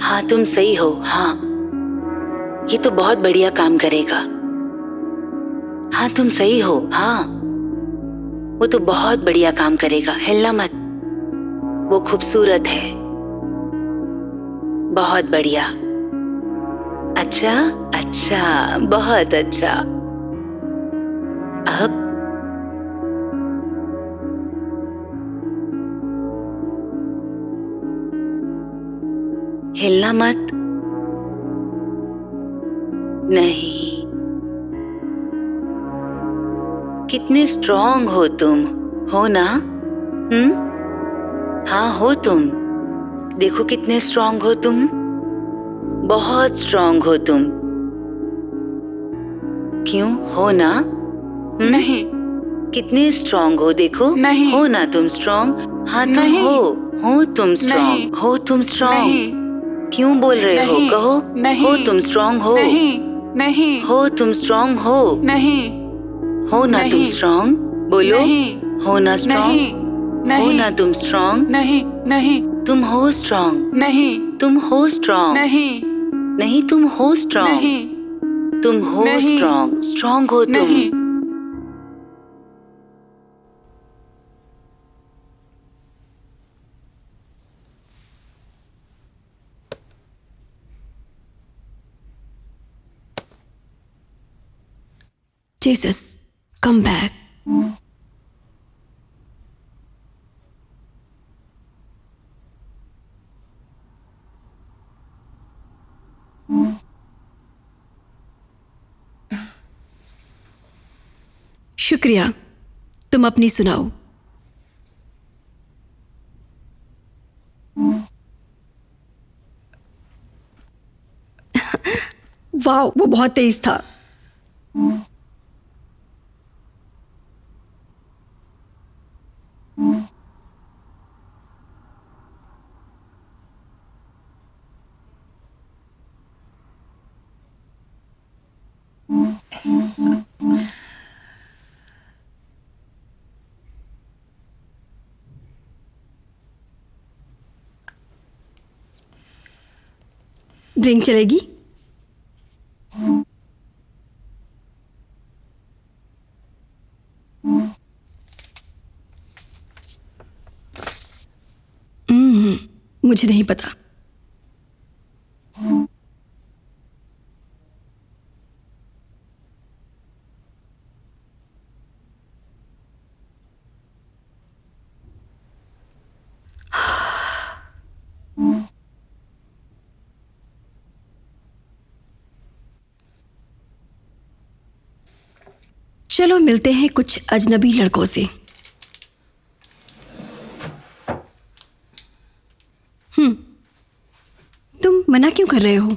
हाँ तुम सही हो। हाँ ये तो बहुत बढ़िया काम करेगा। हाँ तुम सही हो। हाँ वो तो बहुत बढ़िया काम करेगा, हिलना मत। वो खूबसूरत है, बहुत बढ़िया। अच्छा अच्छा, बहुत अच्छा। अब हिलना मत। नहीं, कितने स्ट्रॉन्ग हो तुम, हो ना? हाँ हो तुम। देखो कितने स्ट्रॉन्ग हो तुम, बहुत स्ट्रॉन्ग हो तुम। क्यों, हो ना? नहीं कितने स्ट्रॉन्ग हो, देखो। नहीं हो ना तुम स्ट्रॉन्ग? हाँ तुम नहीं हो तुम नहीं स्ट्रॉन्ग, हो तुम स्ट्रॉन्ग। नहीं क्यों बोल रहे हो, नहीं कहो। हो नहीं तुम स्ट्रॉन्ग हो। नहीं नहीं हो तुम स्ट्रॉन्ग हो। नहीं हो ना तुम नहीं स्ट्रॉन्ग, बोलो। नहीं हो ना नहीं स्ट्रॉन्ग, हो नहीं ना तुम स्ट्रॉन्ग। नहीं नहीं तुम हो स्ट्रॉन्ग, नहीं तुम हो स्ट्रॉन्ग। नहीं नहीं तुम हो स्ट्रॉन्ग, नहीं तुम हो नहीं स्ट्रॉन्ग, स्ट्रॉन्ग हो तुम। नहीं। Jesus, come back. शुक्रिया, तुम अपनी सुनाओ। वाह, वो बहुत तेज था। ड्रिंक चलेगी? मुझे नहीं पता। चलो मिलते हैं कुछ अजनबी लड़कों से। तुम मना क्यों कर रहे हो?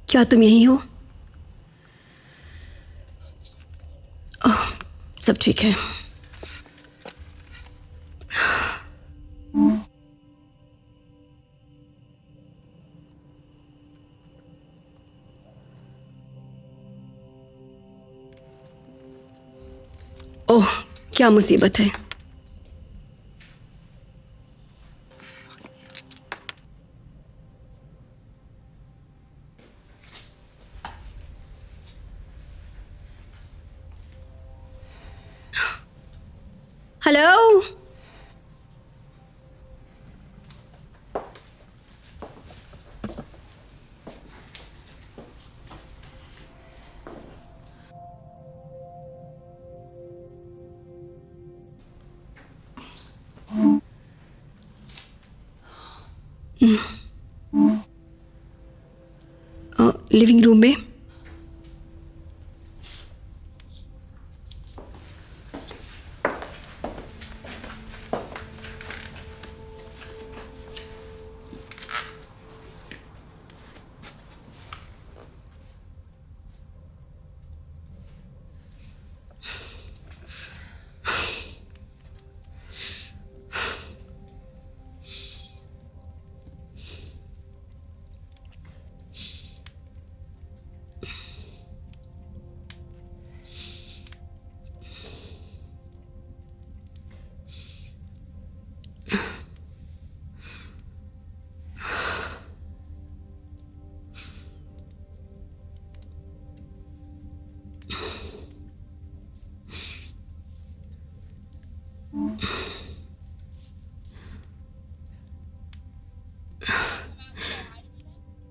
क्या तुम यही हो? सब ठीक है। ओह, क्या मुसीबत है। हेलो, लिविंग रूम में।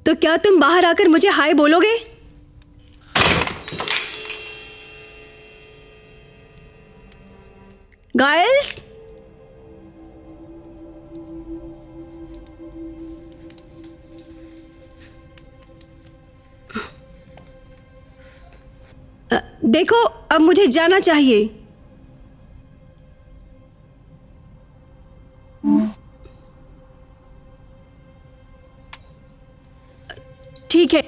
तो क्या तुम बाहर आकर मुझे हाय बोलोगे? गाइस, देखो, अब मुझे जाना चाहिए। ठीक है।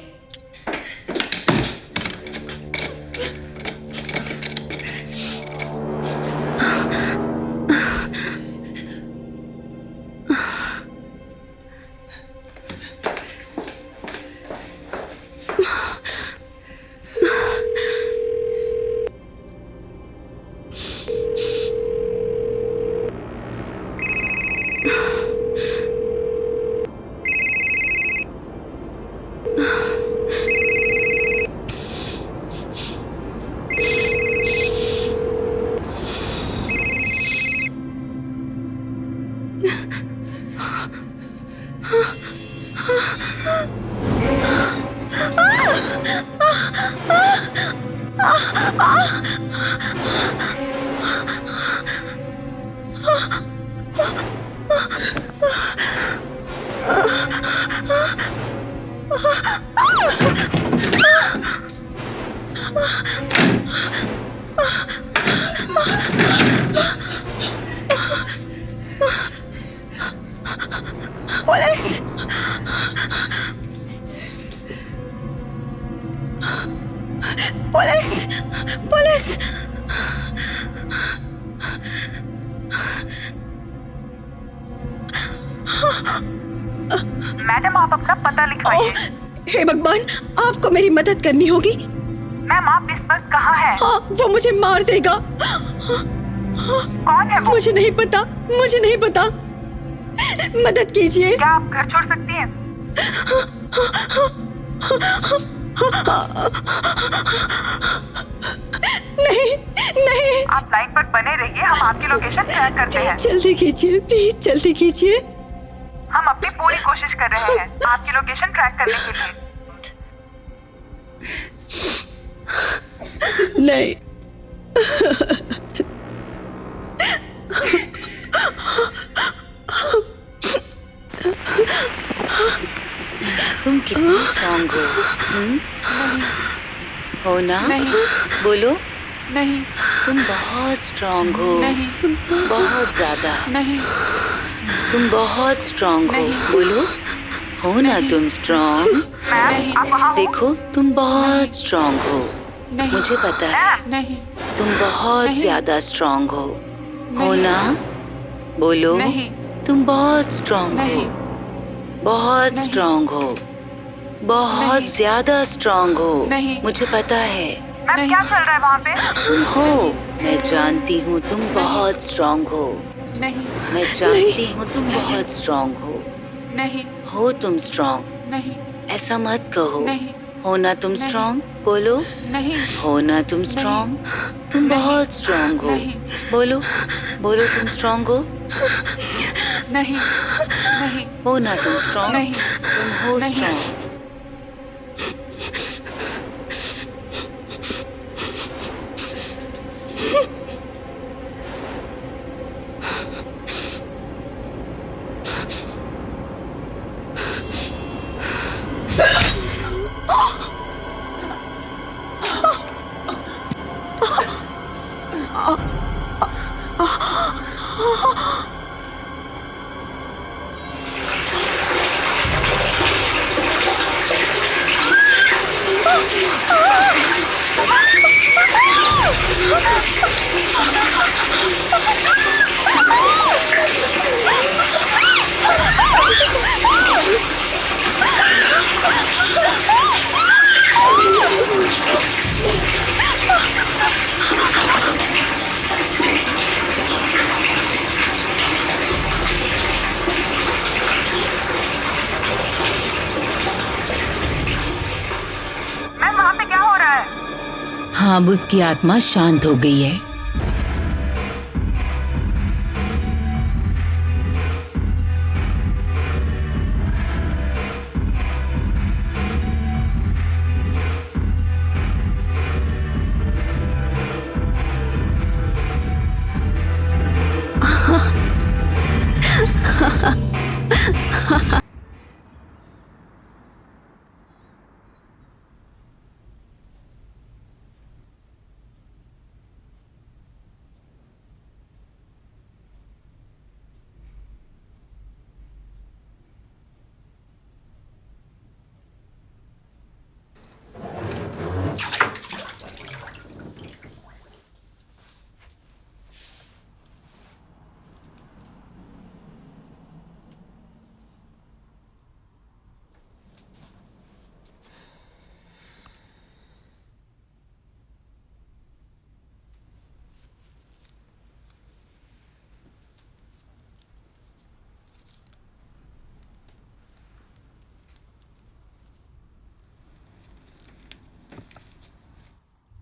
पुलिस! पुलिस! पुलिस! मैडम, आप अपना पता लिखवाइए। हे भगवान, आपको मेरी मदद करनी होगी। मैम, आप इस वक्त कहाँ हैं? हाँ, वो मुझे मार देगा। कौन है वो? मुझे नहीं पता, मुझे नहीं पता। मदद कीजिए। क्या आप घर छोड़ सकती हैं? नहीं, नहीं। आप लाइन पर बने रहिए, हम आपकी लोकेशन ट्रैक करते हैं। जल्दी कीजिए, प्लीज जल्दी कीजिए। हम अपनी पूरी कोशिश कर रहे हैं आपकी लोकेशन ट्रैक करने के लिए। नहीं। तुम कितनी स्ट्रांग हो? हो ना? नहीं। बोलो। नहीं। तुम बहुत स्ट्रांग हो। नहीं। बहुत ज्यादा। नहीं। तुम बहुत स्ट्रांग हो। नहीं। बोलो, हो ना तुम स्ट्रांग? मैम, आप वहाँ हो? देखो, तुम बहुत स्ट्रांग हो। नहीं, मुझे पता है नहीं, तुम बहुत नहीं। ज्यादा स्ट्रांग हो नहीं। ना? बोलो। नहीं, तुम बहुत स्ट्रांग हो, नहीं, बहुत नहीं। स्ट्रांग हो, बहुत नहीं। ज्यादा स्ट्रांग हो। नहीं। मुझे पता है मैम नहीं। क्या चल रहा है वहाँ पे? तुम हो। मैं जानती हूँ तुम बहुत स्ट्रांग हो। नहीं, मैं जानती हूँ तुम बहुत स्ट्रांग नहीं, हो तुम स्ट्रांग। नहीं, ऐसा मत कहो। नहीं, हो ना तुम नहीं। स्ट्रांग? बोलो। नहीं, हो ना तुम स्ट्रांग? तुम नहीं। बहुत स्ट्रांग हो। नहीं। बोलो, बोलो तुम स्ट्रांग हो। नहीं, नहीं, हो ना तुम स्ट्रांग? नहीं। तुम हो नहीं। स्ट्रांग। मैम वहाँ पे क्या हो रहा है? हाँ, अब उसकी आत्मा शांत हो गई है।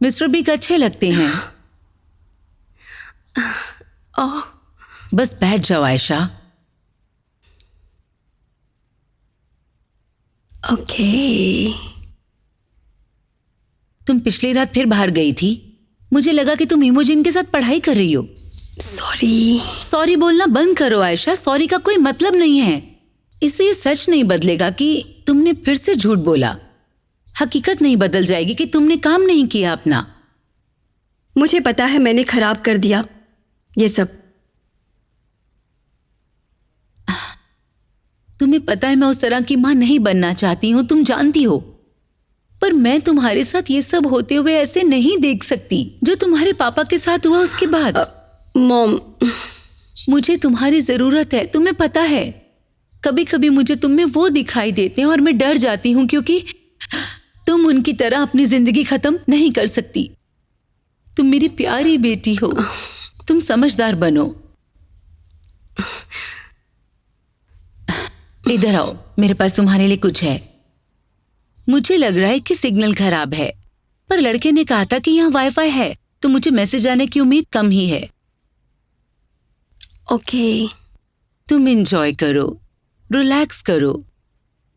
मिस्टर बिग अच्छे लगते हैं। ओह, बस बैठ जाओ आयशा। ओके। तुम पिछली रात फिर बाहर गई थी। मुझे लगा कि तुम इमोजिन के साथ पढ़ाई कर रही हो। सॉरी। सॉरी बोलना बंद करो आयशा। सॉरी का कोई मतलब नहीं है। इससे ये सच नहीं बदलेगा कि तुमने फिर से झूठ बोला। हकीकत नहीं बदल जाएगी कि तुमने काम नहीं किया अपना। मुझे पता है मैंने खराब कर दिया ये सब। तुम्हें पता है मैं उस तरह की माँ नहीं बनना चाहती हूँ, तुम जानती हो। पर मैं तुम्हारे साथ ये सब होते हुए ऐसे नहीं देख सकती जो तुम्हारे पापा के साथ हुआ उसके बाद। मॉम, मुझे तुम्हारी जरूरत है, तुम्हें पता है। कभी कभी मुझे तुम में वो दिखाई देते हैं और मैं डर जाती हूँ क्योंकि तुम उनकी तरह अपनी जिंदगी खत्म नहीं कर सकती। तुम मेरी प्यारी बेटी हो, तुम समझदार बनो। इधर आओ, मेरे पास तुम्हारे लिए कुछ है। मुझे लग रहा है कि सिग्नल खराब है, पर लड़के ने कहा था कि यहाँ वाईफाई है, तो मुझे मैसेज आने की उम्मीद कम ही है। ओके। तुम एंजॉय करो, रिलैक्स करो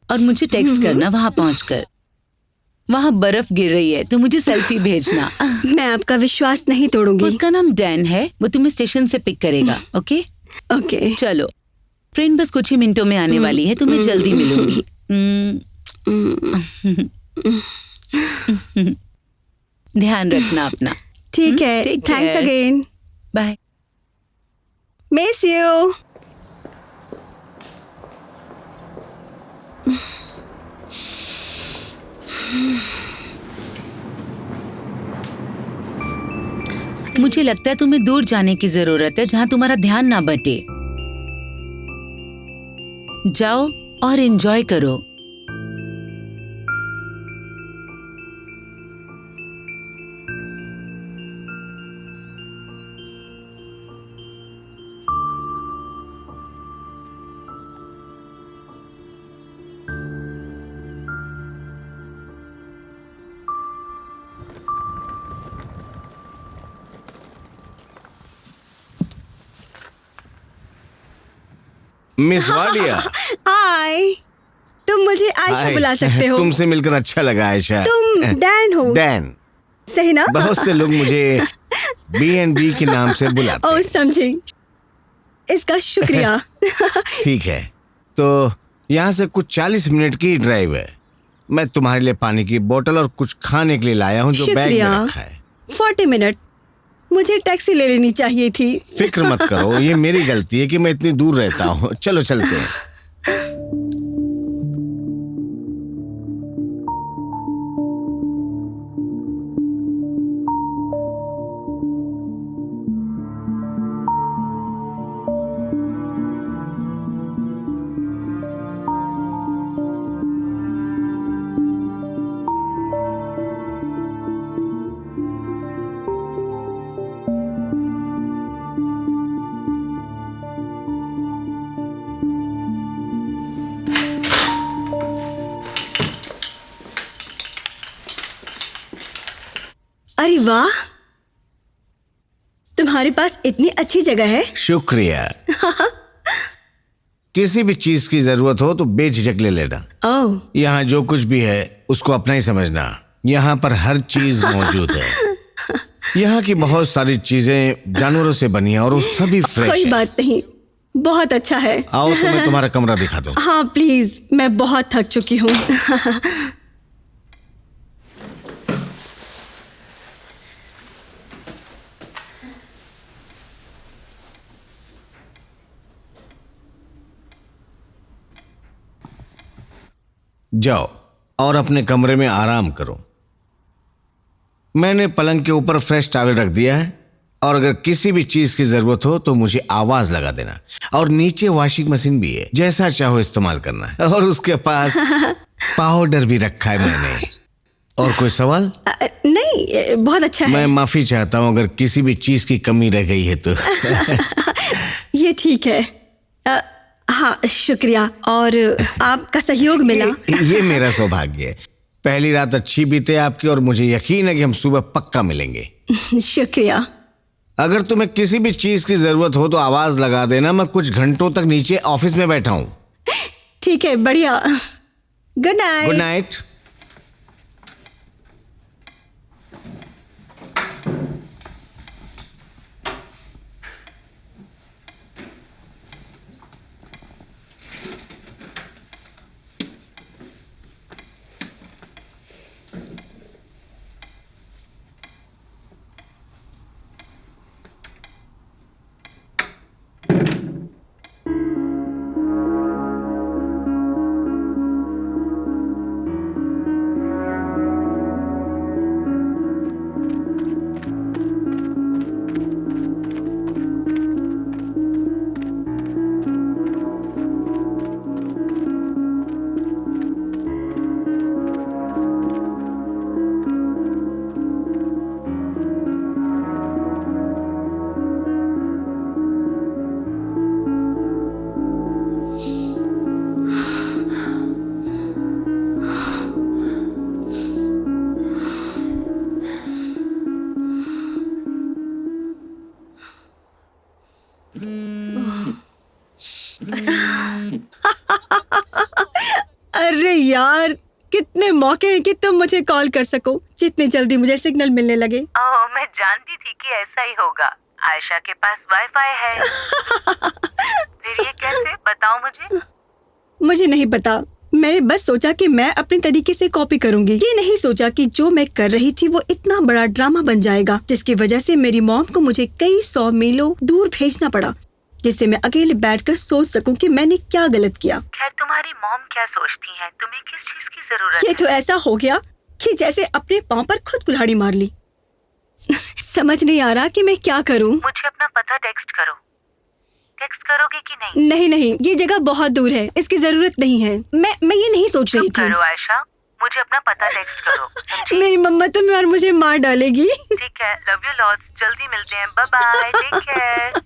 और मुझे टेक्स्ट करना वहां पहुंचकर। वहां बर्फ गिर रही है तो मुझे सेल्फी भेजना। मैं आपका विश्वास नहीं तोड़ूंगी। उसका नाम डैन है, वो तुम्हें स्टेशन से पिक करेगा। Okay okay. चलो, ट्रेन बस कुछ ही मिनटों में आने वाली है, तुम्हें जल्दी मिलूंगी। ध्यान रखना अपना। ठीक है, Take thanks care. Again. Bye. Miss you. मुझे लगता है तुम्हें दूर जाने की जरूरत है जहाँ तुम्हारा ध्यान ना बटे। जाओ और एंजॉय करो। मिस वाडिया। हाय, तुम मुझे आयशा हाय। बुला सकते हो। तुमसे मिलकर अच्छा लगा आयशा। तुम डैन हो। डैन। सही ना? बहुत से लोग मुझे B&B के नाम से बुलाते ओह हैं। समझी, इसका शुक्रिया। ठीक है, तो यहाँ से कुछ 40 मिनट की ड्राइव है। मैं तुम्हारे लिए पानी की बोतल और कुछ खाने के लिए लाया हूँ जो बैग में शुक्रिया। रखा है। 40 मिनट, मुझे टैक्सी ले लेनी चाहिए थी। फिक्र मत करो, ये मेरी गलती है कि मैं इतनी दूर रहता हूँ। चलो चलते हैं। अरे वाह, तुम्हारे पास इतनी अच्छी जगह है। शुक्रिया। किसी भी चीज की जरूरत हो तो बेझिझक ले लेना। ओह, यहाँ जो कुछ भी है उसको अपना ही समझना। यहाँ पर हर चीज मौजूद है। यहाँ की बहुत सारी चीजें जानवरों से बनी है और वो सभी फ्रेश कोई है। बात नहीं, बहुत अच्छा है। आओ तो मैं तुम्हारा कमरा दिखा दूं। हाँ प्लीज, मैं बहुत थक चुकी हूँ। जाओ और अपने कमरे में आराम करो। मैंने पलंग के ऊपर फ्रेश टॉवल रख दिया है और अगर किसी भी चीज की जरूरत हो तो मुझे आवाज लगा देना। और नीचे वॉशिंग मशीन भी है, जैसा चाहो इस्तेमाल करना। और उसके पास पाउडर भी रखा है मैंने। और कोई सवाल? नहीं, बहुत अच्छा मैं है। माफी चाहता हूँ अगर किसी भी चीज की कमी रह गई है तो। ये ठीक है। हाँ शुक्रिया, और आपका सहयोग मिला। ये मेरा सौभाग्य है। पहली रात अच्छी बीते आपकी और मुझे यकीन है कि हम सुबह पक्का मिलेंगे। शुक्रिया। अगर तुम्हें किसी भी चीज की जरूरत हो तो आवाज लगा देना। मैं कुछ घंटों तक नीचे ऑफिस में बैठा हूँ। ठीक है, बढ़िया। Good night. Good night. अरे यार, कितने मौके हैं कि तुम मुझे कॉल कर सको जितने जल्दी मुझे सिग्नल मिलने लगे। ओह, मैं जानती थी कि ऐसा ही होगा। आयशा के पास वाईफाई है। फिर ये कैसे, बताओ मुझे। मुझे नहीं पता, मैंने बस सोचा कि मैं अपने तरीके से कॉपी करूंगी। ये नहीं सोचा कि जो मैं कर रही थी वो इतना बड़ा ड्रामा बन जाएगा, जिसकी वजह से मेरी मॉम को मुझे कई 100 मीलों दूर भेजना पड़ा, जिससे मैं अकेले बैठकर सोच सकूं कि मैंने क्या गलत किया। खैर, तुम्हारी मॉम क्या सोचती हैं? तुम्हें किस चीज की जरूरत ये तो ऐसा हो गया कि जैसे अपने पाँव पर खुद कुल्हाड़ी मार ली। समझ नहीं आ रहा कि मैं क्या करूं। मुझे अपना पता टेक्स्ट करो। टेक्स्ट करोगे कि नहीं? नहीं नहीं, ये जगह बहुत दूर है, इसकी जरूरत नहीं है। मैं ये नहीं सोच रही चुप थी। करो आयशा, मुझे अपना पता टेक्स्ट करो, समझी? मेरी मम्मा तो और मुझे मार डालेगी। ठीक है, लव यू लॉट्स, जल्दी मिलते हैं, बाय बाय, टेक केयर।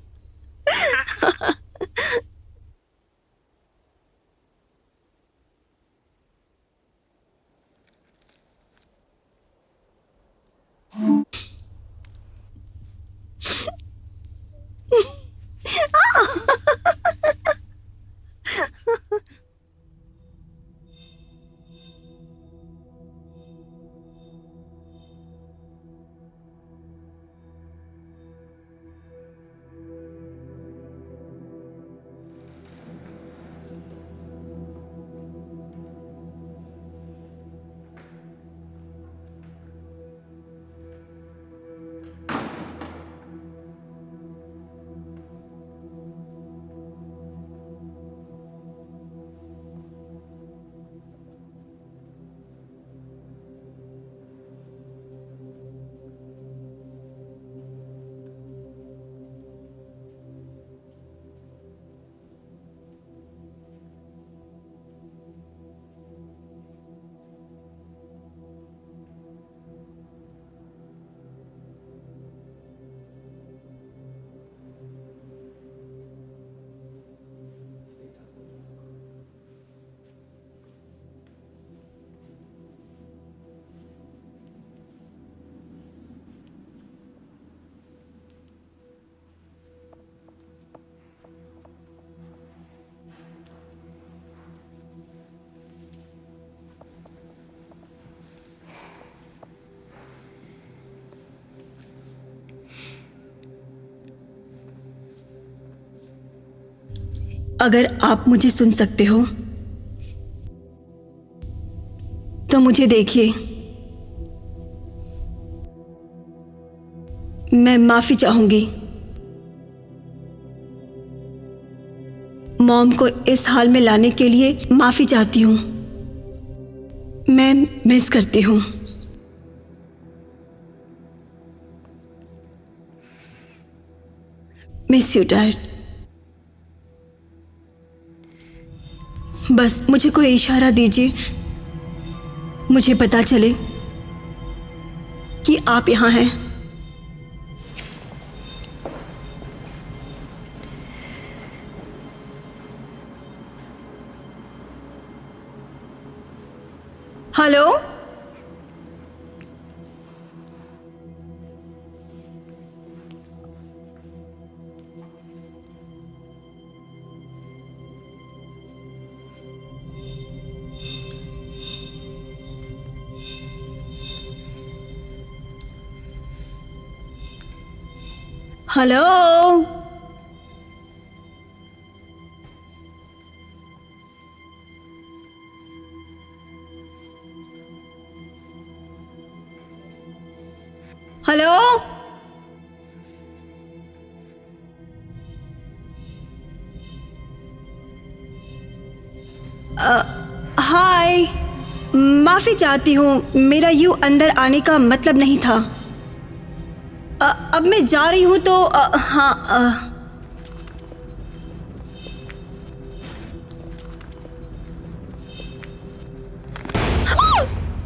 अगर आप मुझे सुन सकते हो तो मुझे देखिए। मैं माफी चाहूंगी। मॉम को इस हाल में लाने के लिए माफी चाहती हूं। मैं मिस करती हूं। Miss you dad. बस मुझे कोई इशारा दीजिए, मुझे पता चले कि आप यहां हैं। हेलो, हेलो, हेलो, हाय। माफी चाहती हूँ, मेरा यूं अंदर आने का मतलब नहीं था। अब मैं जा रही हूँ तो हाँ।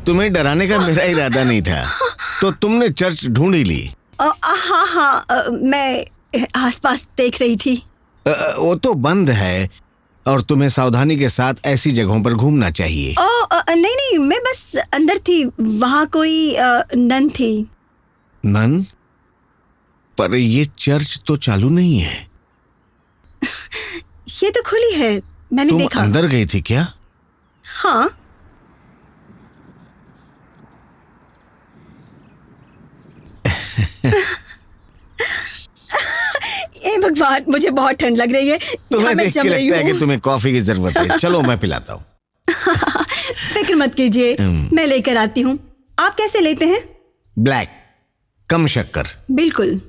तुम्हें डराने का मेरा इरादा नहीं था, तो तुमने चर्च ढूंढ ही ली। हाँ हाँ, मैं आसपास देख रही थी। वो तो बंद है और तुम्हें सावधानी के साथ ऐसी जगहों पर घूमना चाहिए। नहीं नहीं, मैं बस अंदर थी, वहाँ कोई नन थी। नन? पर ये चर्च तो चालू नहीं है। ये तो खुली है, मैंने तुम देखा। अंदर गई थी क्या? हाँ। ए भगवान, मुझे बहुत ठंड लग रही है। तुम्हें देख के लगता है कि तुम्हें कॉफी की जरूरत है। चलो मैं पिलाता हूँ। फिक्र मत कीजिए, मैं लेकर आती हूँ। आप कैसे लेते हैं? ब्लैक, कम शक्कर। बिल्कुल।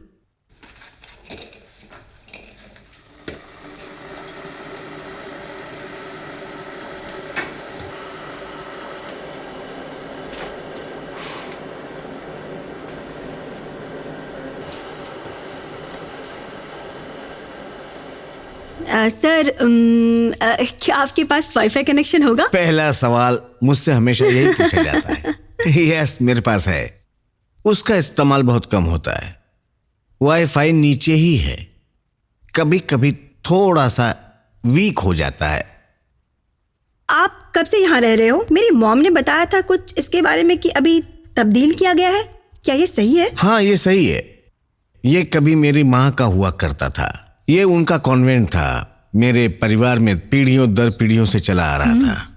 सर क्या आपके पास वाईफाई कनेक्शन होगा? पहला सवाल मुझसे हमेशा यही पूछा जाता है। यस, मेरे पास है। उसका इस्तेमाल बहुत कम होता है। वाईफाई नीचे ही है, कभी कभी थोड़ा सा वीक हो जाता है। आप कब से यहाँ रह रहे हो? मेरी मॉम ने बताया था कुछ इसके बारे में कि अभी तब्दील किया गया है। क्या ये सही है? हाँ, ये सही है। ये कभी मेरी माँ का हुआ करता था। ये उनका कॉन्वेंट था। मेरे परिवार में पीढ़ियों दर पीढ़ियों से चला आ रहा था।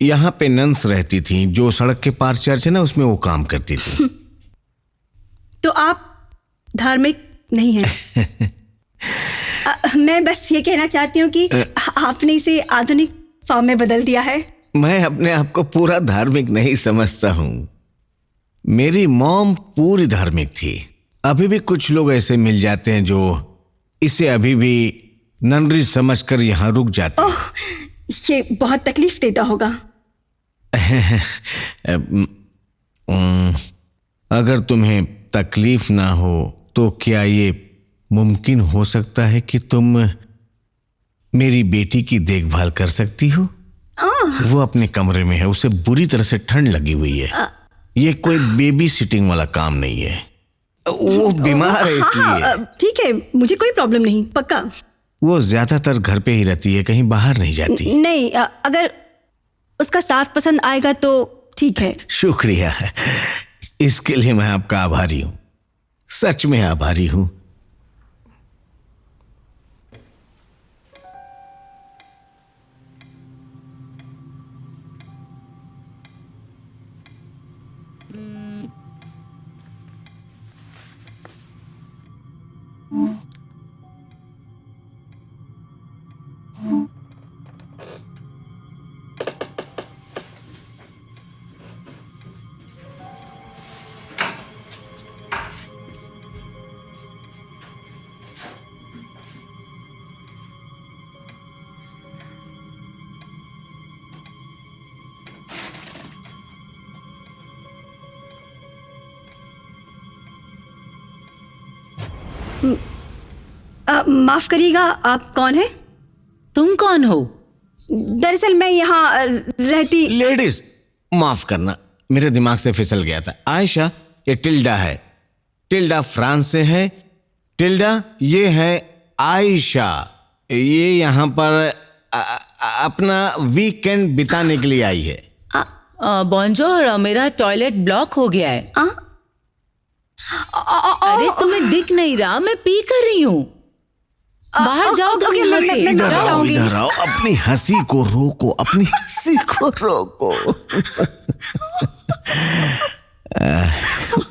यहाँ पे नन्स रहती थी, जो सड़क के पार चर्च है ना, उसमें वो काम करती थी। तो आप धार्मिक नहीं हैं? मैं बस ये कहना चाहती हूँ कि आपने इसे आधुनिक फॉर्म में बदल दिया है। मैं अपने आप को पूरा धार्मिक नहीं समझता हूँ। मेरी मॉम पूरी धार्मिक थी। अभी भी कुछ लोग ऐसे मिल जाते हैं जो इसे अभी भी ननरी समझकर यहाँ रुक जाते हैं। ओह, ये बहुत तकलीफ देता होगा। अगर तुम्हें तकलीफ ना हो तो क्या ये मुमकिन हो सकता है कि तुम मेरी बेटी की देखभाल कर सकती हो? वो अपने कमरे में है, उसे बुरी तरह से ठंड लगी हुई है। ये कोई बेबी सिटिंग वाला काम नहीं है। वो बीमार है इसलिए। ठीक है, मुझे कोई प्रॉब्लम नहीं, पक्का। वो ज्यादातर घर पे ही रहती है, कहीं बाहर नहीं जाती। नहीं, अगर उसका साथ पसंद आएगा तो ठीक है। शुक्रिया, इसके लिए मैं आपका आभारी हूँ, सच में आभारी हूँ। माफ करिएगा, आप कौन हैं? तुम कौन हो? दरअसल मैं यहाँ रहती। लेडीज, माफ करना, मेरे दिमाग से फिसल गया था। आयशा, ये टिल्डा है। टिल्डा फ्रांस से है। टिल्डा, ये है आयशा। ये यहाँ पर अपना वीकेंड बिताने के लिए आई है। बॉन्जोर, मेरा टॉयलेट ब्लॉक हो गया है। अरे तुम्हें दिख नहीं रहा, मैं पी कर रही हूँ। बाहर जाओ तुम यहाँ से। इधर आओ, इधर आओ। अपनी हंसी को रोको, अपनी हंसी को रोको।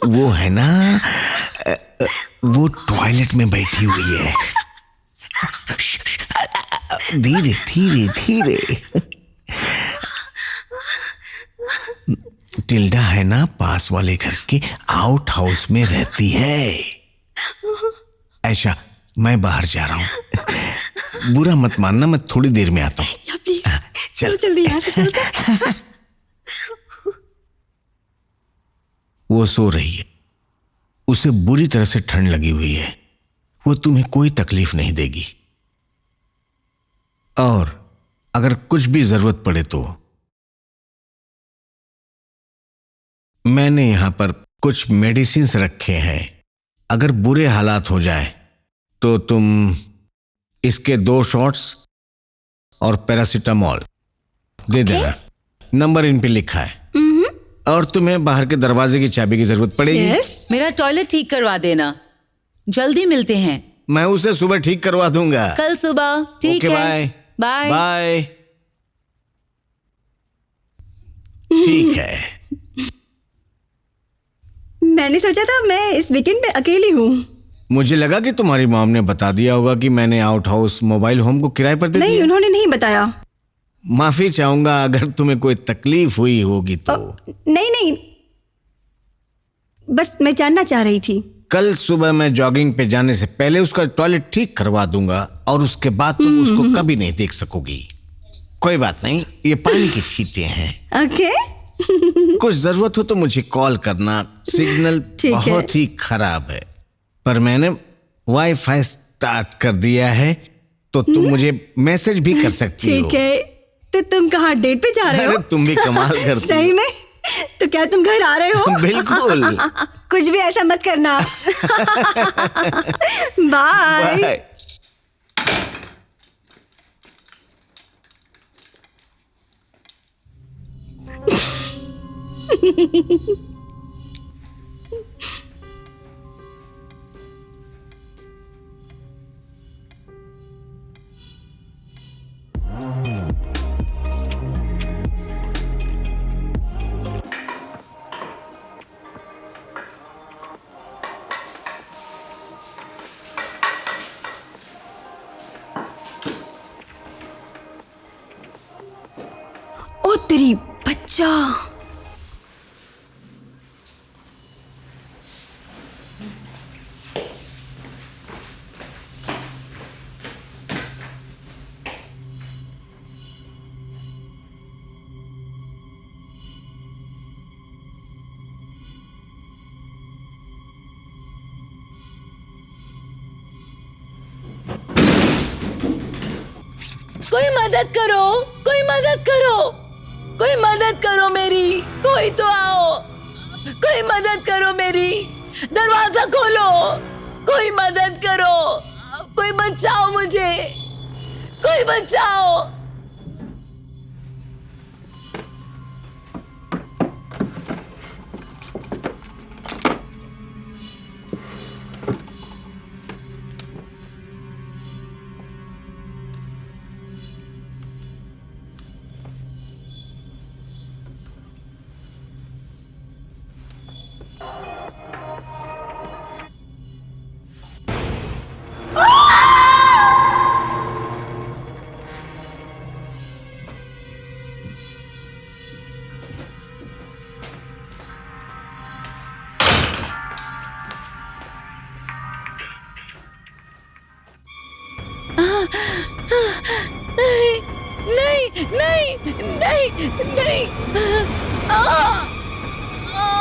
वो है ना, वो टॉयलेट में बैठी हुई है। धीरे धीरे धीरे। टिल्डा है ना, पास वाले घर के आउट हाउस में रहती है। ऐशा, मैं बाहर जा रहा हूँ, बुरा मत मानना, मैं थोड़ी देर में आता हूँ। चलो जल्दी यहाँ से चलते। वो सो रही है, उसे बुरी तरह से ठंड लगी हुई है। वो तुम्हें कोई तकलीफ नहीं देगी, और अगर कुछ भी जरूरत पड़े तो मैंने यहां पर कुछ मेडिसिन्स रखे हैं। अगर बुरे हालात हो जाए तो तुम इसके 2 शॉट्स और पैरासीटामोल दे देना। नंबर इन पे लिखा है। और तुम्हें बाहर के दरवाजे की चाबी की जरूरत पड़ेगी। मेरा टॉयलेट ठीक करवा देना, जल्दी मिलते हैं। मैं उसे सुबह ठीक करवा दूंगा। कल सुबह, ठीक ओके, है। Bye bye. बाय। ठीक है। मैंने सोचा था मैं इस वीकेंड में अकेली हूँ। मुझे लगा कि तुम्हारी मॉम ने बता दिया होगा कि मैंने आउट हाउस मोबाइल होम को किराए पर दे दिया। नहीं, उन्होंने नहीं बताया। माफी चाहूंगा अगर तुम्हें कोई तकलीफ हुई होगी तो। नहीं, बस मैं जानना चाह रही थी। कल सुबह मैं जॉगिंग पे जाने से पहले उसका टॉयलेट ठीक करवा दूंगा, और उसके बाद तुम उसको कभी नहीं देख सकोगी। कोई बात नहीं, ये पानी की छींटे हैं। ओके। कुछ जरूरत हो तो मुझे कॉल करना। सिग्नल बहुत ही खराब है, पर मैंने वाईफाई स्टार्ट कर दिया है, तो तुम मुझे मैसेज भी कर सकती हो। ठीक है, तो तुम कहाँ डेट पे जा रहे हो? अरे तुम भी कमाल करती हो। सही में? तो क्या तुम घर आ रहे हो? बिल्कुल। कुछ भी ऐसा मत करना। बाय। बाय। ओ तेरी बच्चा। कोई मदद करो, कोई मदद करो, कोई मदद करो मेरी, कोई तो आओ, कोई मदद करो मेरी, दरवाजा खोलो, कोई मदद करो, कोई बचाओ मुझे, कोई बचाओ। नहीं नहीं नहीं नहीं नहीं। आ, आ,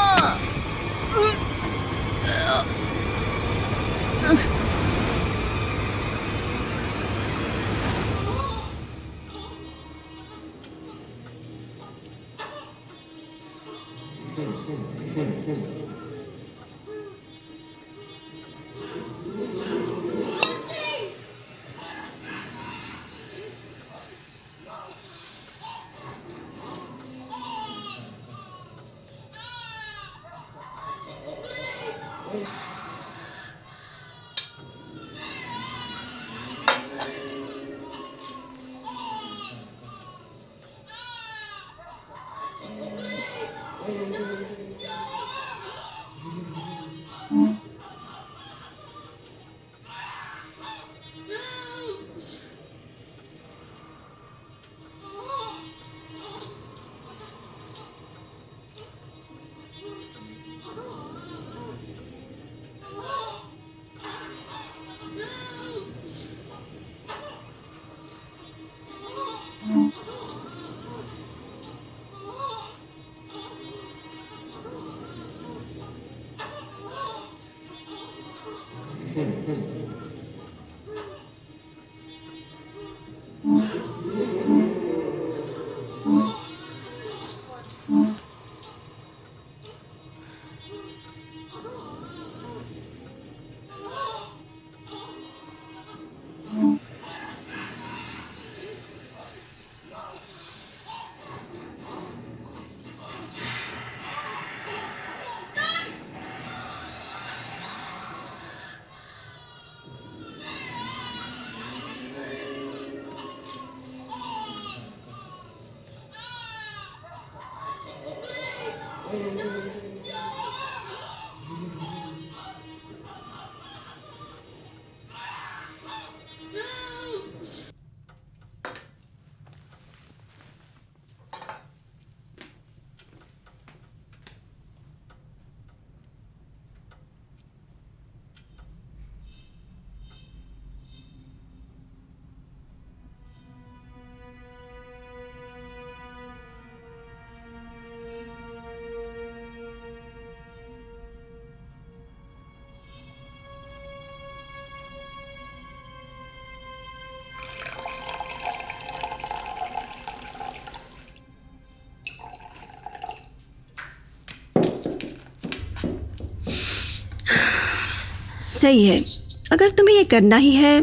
सही है। अगर तुम्हें ये करना ही है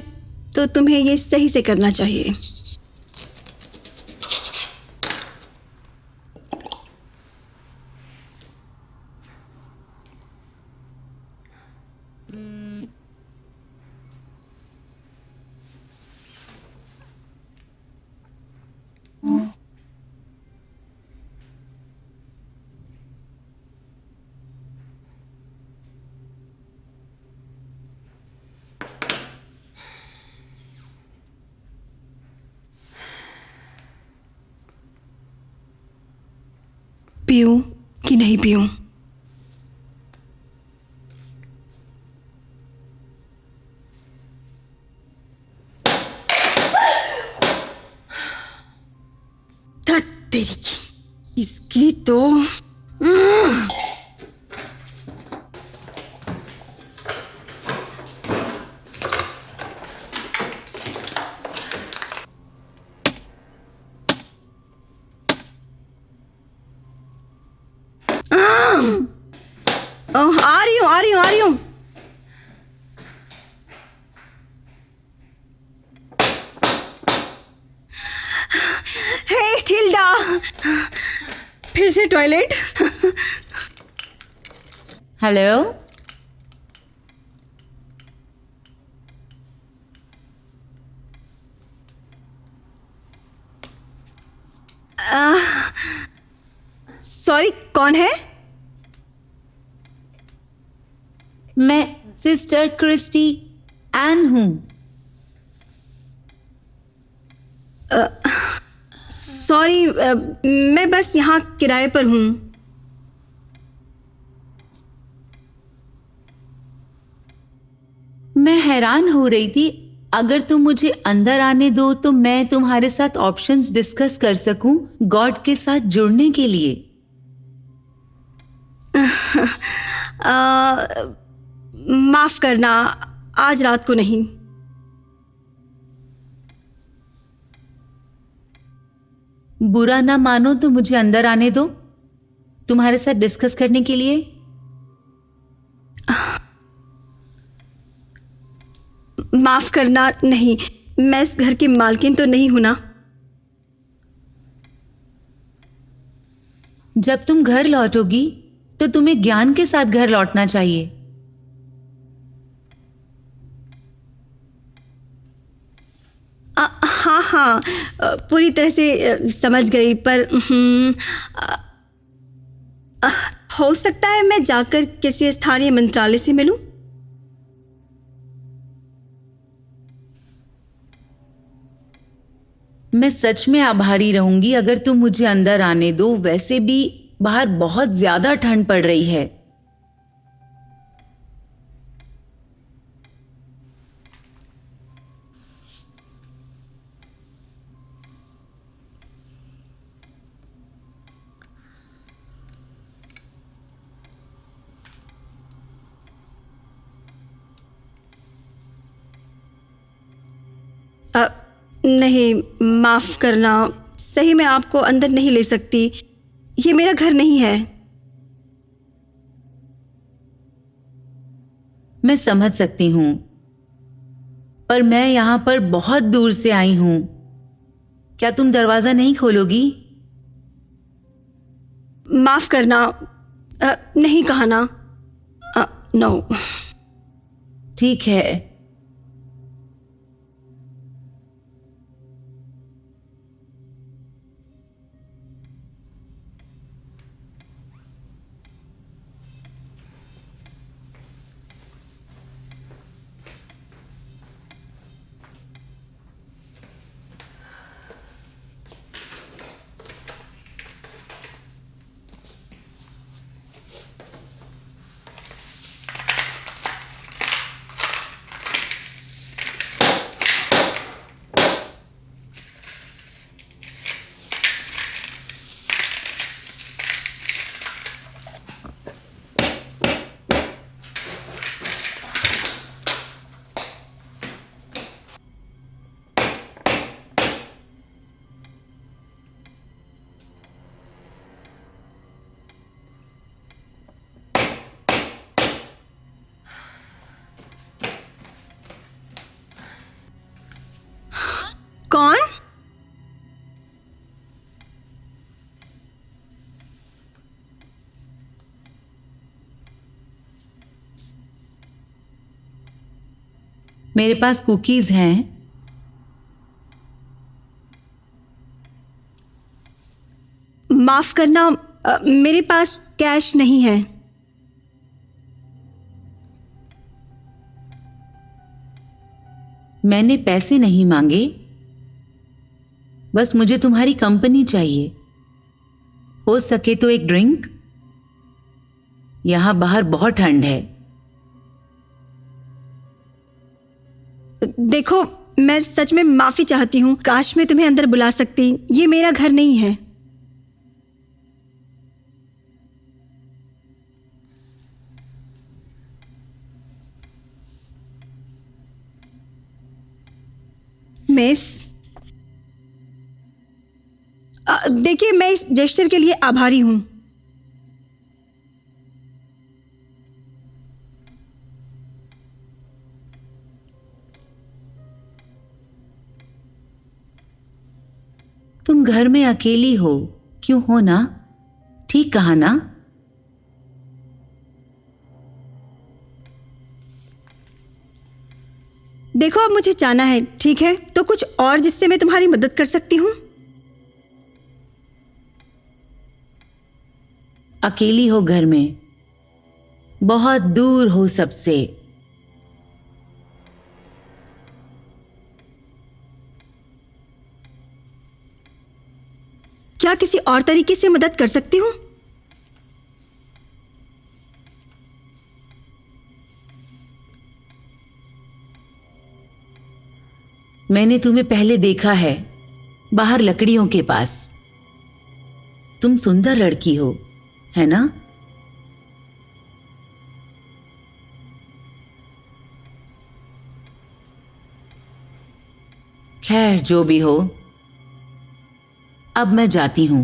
तो तुम्हें ये सही से करना चाहिए। पीऊं कि नहीं पीऊं? तेरी की इसकी तो आ रही हूँ, आ रही हूँ, आ रही हूँ। हे टिल्डा, फिर से टॉयलेट? हेलो, सॉरी, कौन है? मैं सिस्टर क्रिस्टी एन हूँ। सॉरी, मैं बस यहाँ किराए पर हूँ। मैं हैरान हो रही थी, अगर तुम मुझे अंदर आने दो तो मैं तुम्हारे साथ ऑप्शंस डिस्कस कर सकूं गॉड के साथ जुड़ने के लिए। माफ करना, आज रात को नहीं। बुरा ना मानो तो मुझे अंदर आने दो तुम्हारे साथ डिस्कस करने के लिए। माफ करना नहीं, मैं इस घर की मालकिन तो नहीं हूं ना। जब तुम घर लौटोगी तो तुम्हें ज्ञान के साथ घर लौटना चाहिए। हाँ हाँ, पूरी तरह से समझ गई, पर हो सकता है मैं जाकर किसी स्थानीय मंत्रालय से मिलूं। मैं सच में आभारी रहूंगी अगर तुम मुझे अंदर आने दो। वैसे भी बाहर बहुत ज्यादा ठंड पड़ रही है। नहीं, माफ करना, सही में आपको अंदर नहीं ले सकती। ये मेरा घर नहीं है। मैं समझ सकती हूं, पर मैं यहां पर बहुत दूर से आई हूं। क्या तुम दरवाजा नहीं खोलोगी? माफ करना, नहीं कहा ना। नो। ठीक है। मेरे पास कुकीज हैं। माफ करना, मेरे पास कैश नहीं है। मैंने पैसे नहीं मांगे, बस मुझे तुम्हारी कंपनी चाहिए। हो सके तो एक ड्रिंक। यहां बाहर बहुत ठंड है। देखो, मैं सच में माफी चाहती हूँ। काश मैं तुम्हें अंदर बुला सकती। ये मेरा घर नहीं है। मिस, देखिए, मैं इस जेस्चर के लिए आभारी हूं। तुम घर में अकेली हो, क्यों हो ना? ठीक कहा ना? देखो, अब मुझे जाना है, ठीक है? तो कुछ और जिससे मैं तुम्हारी मदद कर सकती हूँ? अकेली हो घर में, बहुत दूर हो सबसे। क्या किसी और तरीके से मदद कर सकती हूँ? मैंने तुम्हें पहले देखा है बाहर लकड़ियों के पास। तुम सुंदर लड़की हो, है ना? खैर, जो भी हो, अब मैं जाती हूं।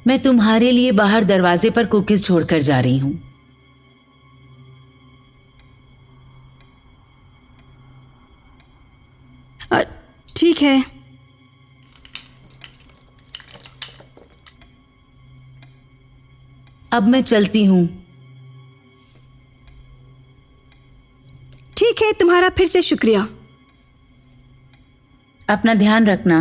मैं तुम्हारे लिए बाहर दरवाजे पर कुकीज छोड़कर जा रही हूं। ठीक है। अब मैं चलती हूं। ठीक है, तुम्हारा फिर से शुक्रिया। अपना ध्यान रखना।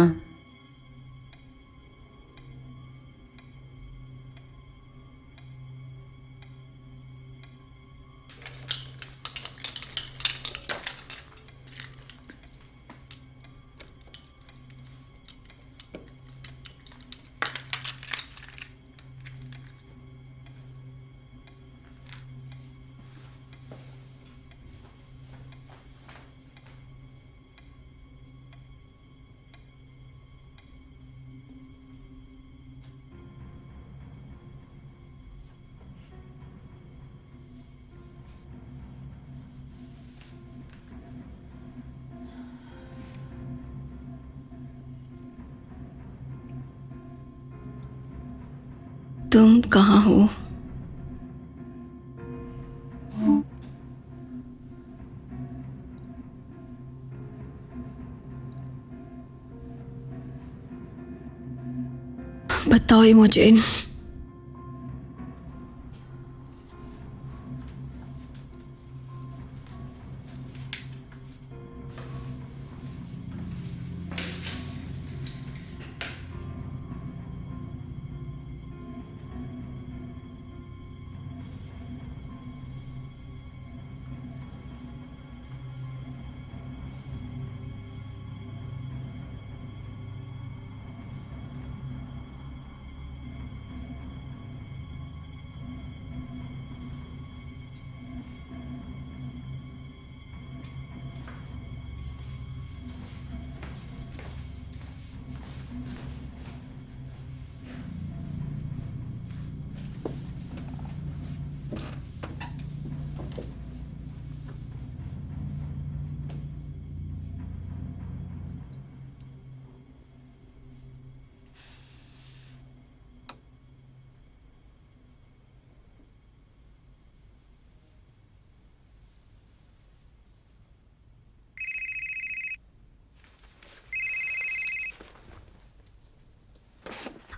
तुम कहाँ हो? बताओ इमोजेन।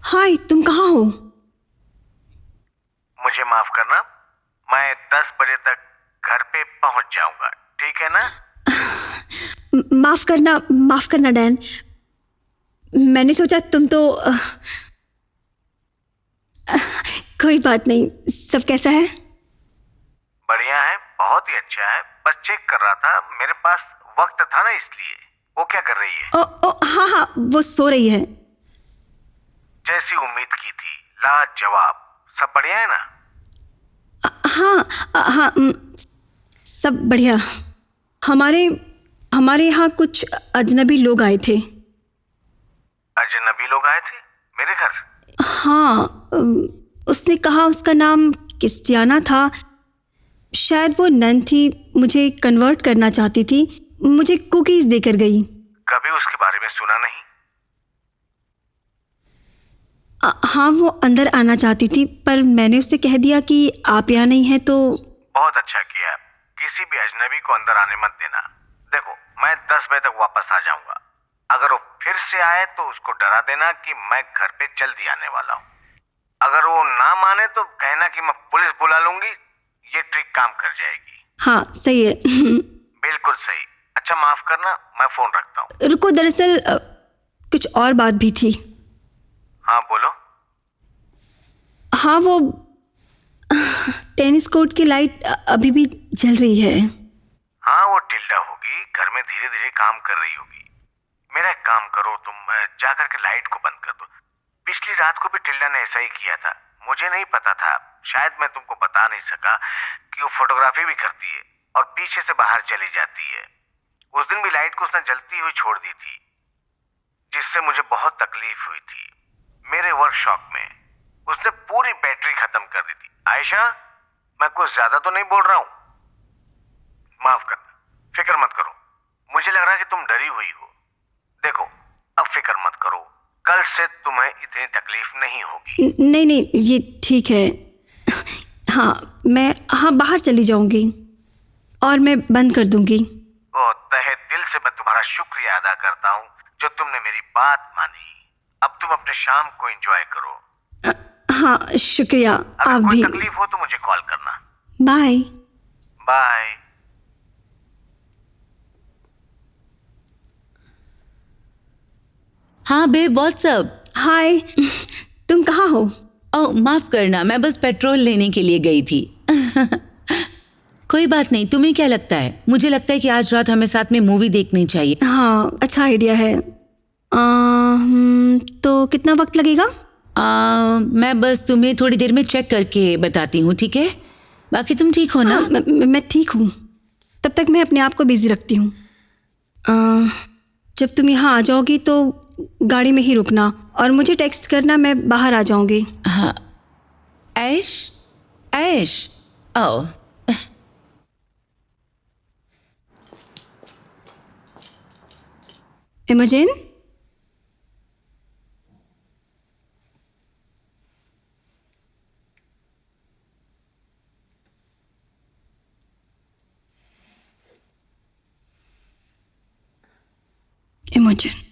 हाय, तुम कहाँ हो? मुझे माफ करना, मैं जाऊंगा, ठीक है ना? माफ करना डैन। मैंने सोचा तुम तो कोई बात नहीं। सब कैसा है? बढ़िया है, बहुत ही अच्छा है। बस चेक कर रहा था, मेरे पास वक्त था ना इसलिए। वो क्या कर रही है? ओ हाँ हाँ, वो सो रही है। जैसी उम्मीद की थी, लाजवाब। सब बढ़िया है ना? हाँ, सब बढ़िया। हमारे यहाँ कुछ अजनबी लोग आए थे। अजनबी लोग आए थे मेरे घर? हाँ, उसने कहा उसका नाम क्रिस्टियाना था। शायद वो नन थी, मुझे कन्वर्ट करना चाहती थी। मुझे कुकीज देकर गई। कभी उसके बारे में सुना नहीं। हाँ, वो अंदर आना चाहती थी, पर मैंने उससे कह दिया कि आप यहाँ नहीं हैं तो। बहुत अच्छा किया। किसी भी अजनबी को अंदर आने मत देना। देखो, मैं 10 बजे तक वापस आ जाऊंगा। अगर वो फिर से आए तो उसको डरा देना कि मैं घर पे जल्दी आने वाला हूँ। अगर वो ना माने तो कहना कि मैं पुलिस बुला लूंगी। ये ट्रिक काम कर जाएगी। हाँ, सही है। बिल्कुल सही। अच्छा, माफ करना, मैं फोन रखता हूँ। रुको, दरअसल कुछ और बात भी थी। हाँ, बोलो। हाँ, वो टेनिस कोर्ट की लाइट अभी भी जल रही है। हाँ, वो टिल्डा होगी, घर में धीरे धीरे काम कर रही होगी। मेरा एक काम करो, तुम जाकर के लाइट को बंद कर दो। पिछली रात को भी टिल्डा ने ऐसा ही किया था। मुझे नहीं पता था, शायद मैं तुमको बता नहीं सका कि वो फोटोग्राफी भी करती है और पीछे से बाहर चली जाती है। उस दिन भी लाइट को उसने जलती हुई छोड़ दी थी, जिससे मुझे बहुत तकलीफ हुई थी। मेरे वर्कशॉप में उसने पूरी बैटरी खत्म कर दी थी। आयशा, मैं कुछ ज्यादा तो नहीं बोल रहा हूँ? माफ करना, फिक्र मत करो। मुझे लग रहा है कि तुम डरी हुई हो। देखो, अब फिक्र मत करो, कल से तुम्हें इतनी तकलीफ नहीं होगी। नहीं, ये ठीक है। हाँ, मैं बाहर चली जाऊंगी और मैं बंद कर दूंगी। ओ, तहे दिल से मैं तुम्हारा शुक्रिया अदा करता हूँ जो तुमने मेरी बात मानी। अब तुम अपने शाम को एंजॉय करो। हाँ, शुक्रिया। अगर आप कोई भी। तकलीफ हो तो मुझे कॉल करना। बाय। बाय। हाँ बेब, व्हाट्सअप। हाय। तुम कहाँ हो? ओह, माफ करना, मैं बस पेट्रोल लेने के लिए गई थी। कोई बात नहीं। तुम्हें क्या लगता है? मुझे लगता है कि आज रात हमें साथ में मूवी देखनी चाहिए। हाँ, अच्छा आइडिया है। तो कितना वक्त लगेगा? मैं बस तुम्हें थोड़ी देर में चेक करके बताती हूँ, ठीक है? बाकी तुम ठीक हो ना? हाँ, मैं ठीक हूँ। तब तक मैं अपने आप को बिजी रखती हूँ। जब तुम यहाँ आ जाओगी तो गाड़ी में ही रुकना और मुझे टेक्स्ट करना, मैं बाहर आ जाऊंगी। हाँ। ऐश, ऐश, ओह, इमोजिन, इमोजिन।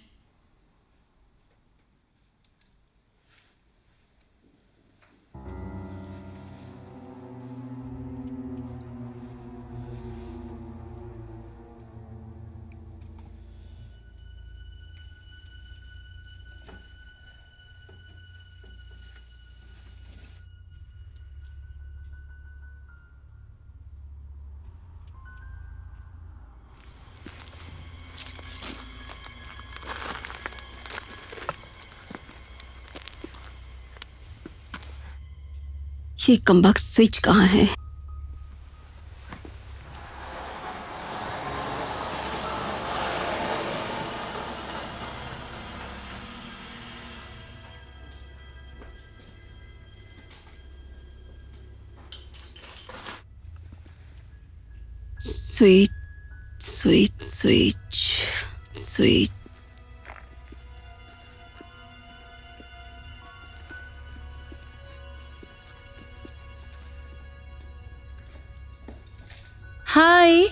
ये कमबख्त स्विच कहाँ है? Switch, switch, switch, switch. Hi.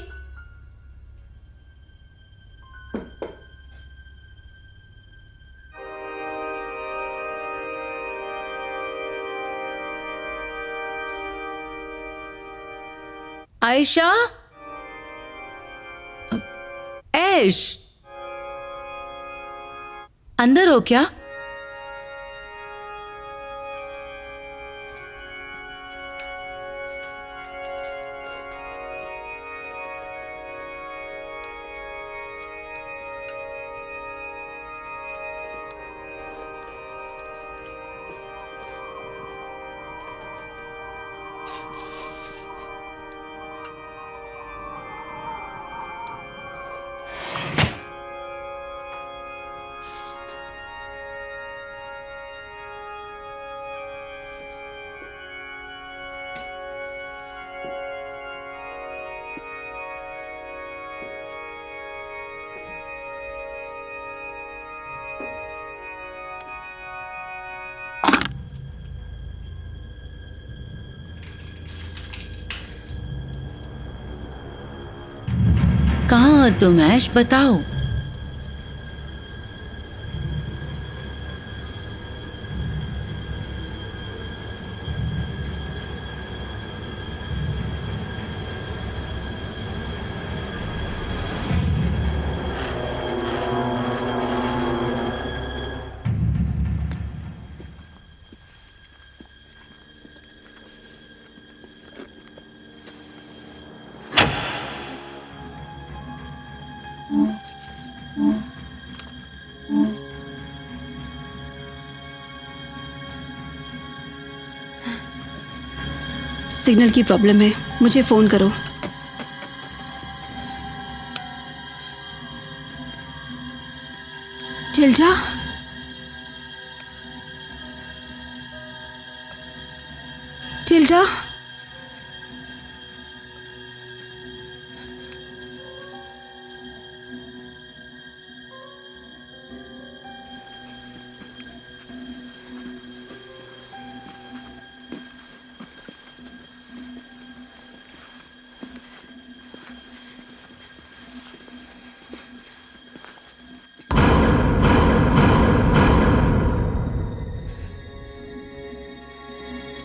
Ayesha, Mahesh, अंदर हो क्या? कहाँ हो तुम ऐश, बताओ। सिग्नल की प्रॉब्लम है, मुझे फोन करो। टिल्डा, टिल्डा,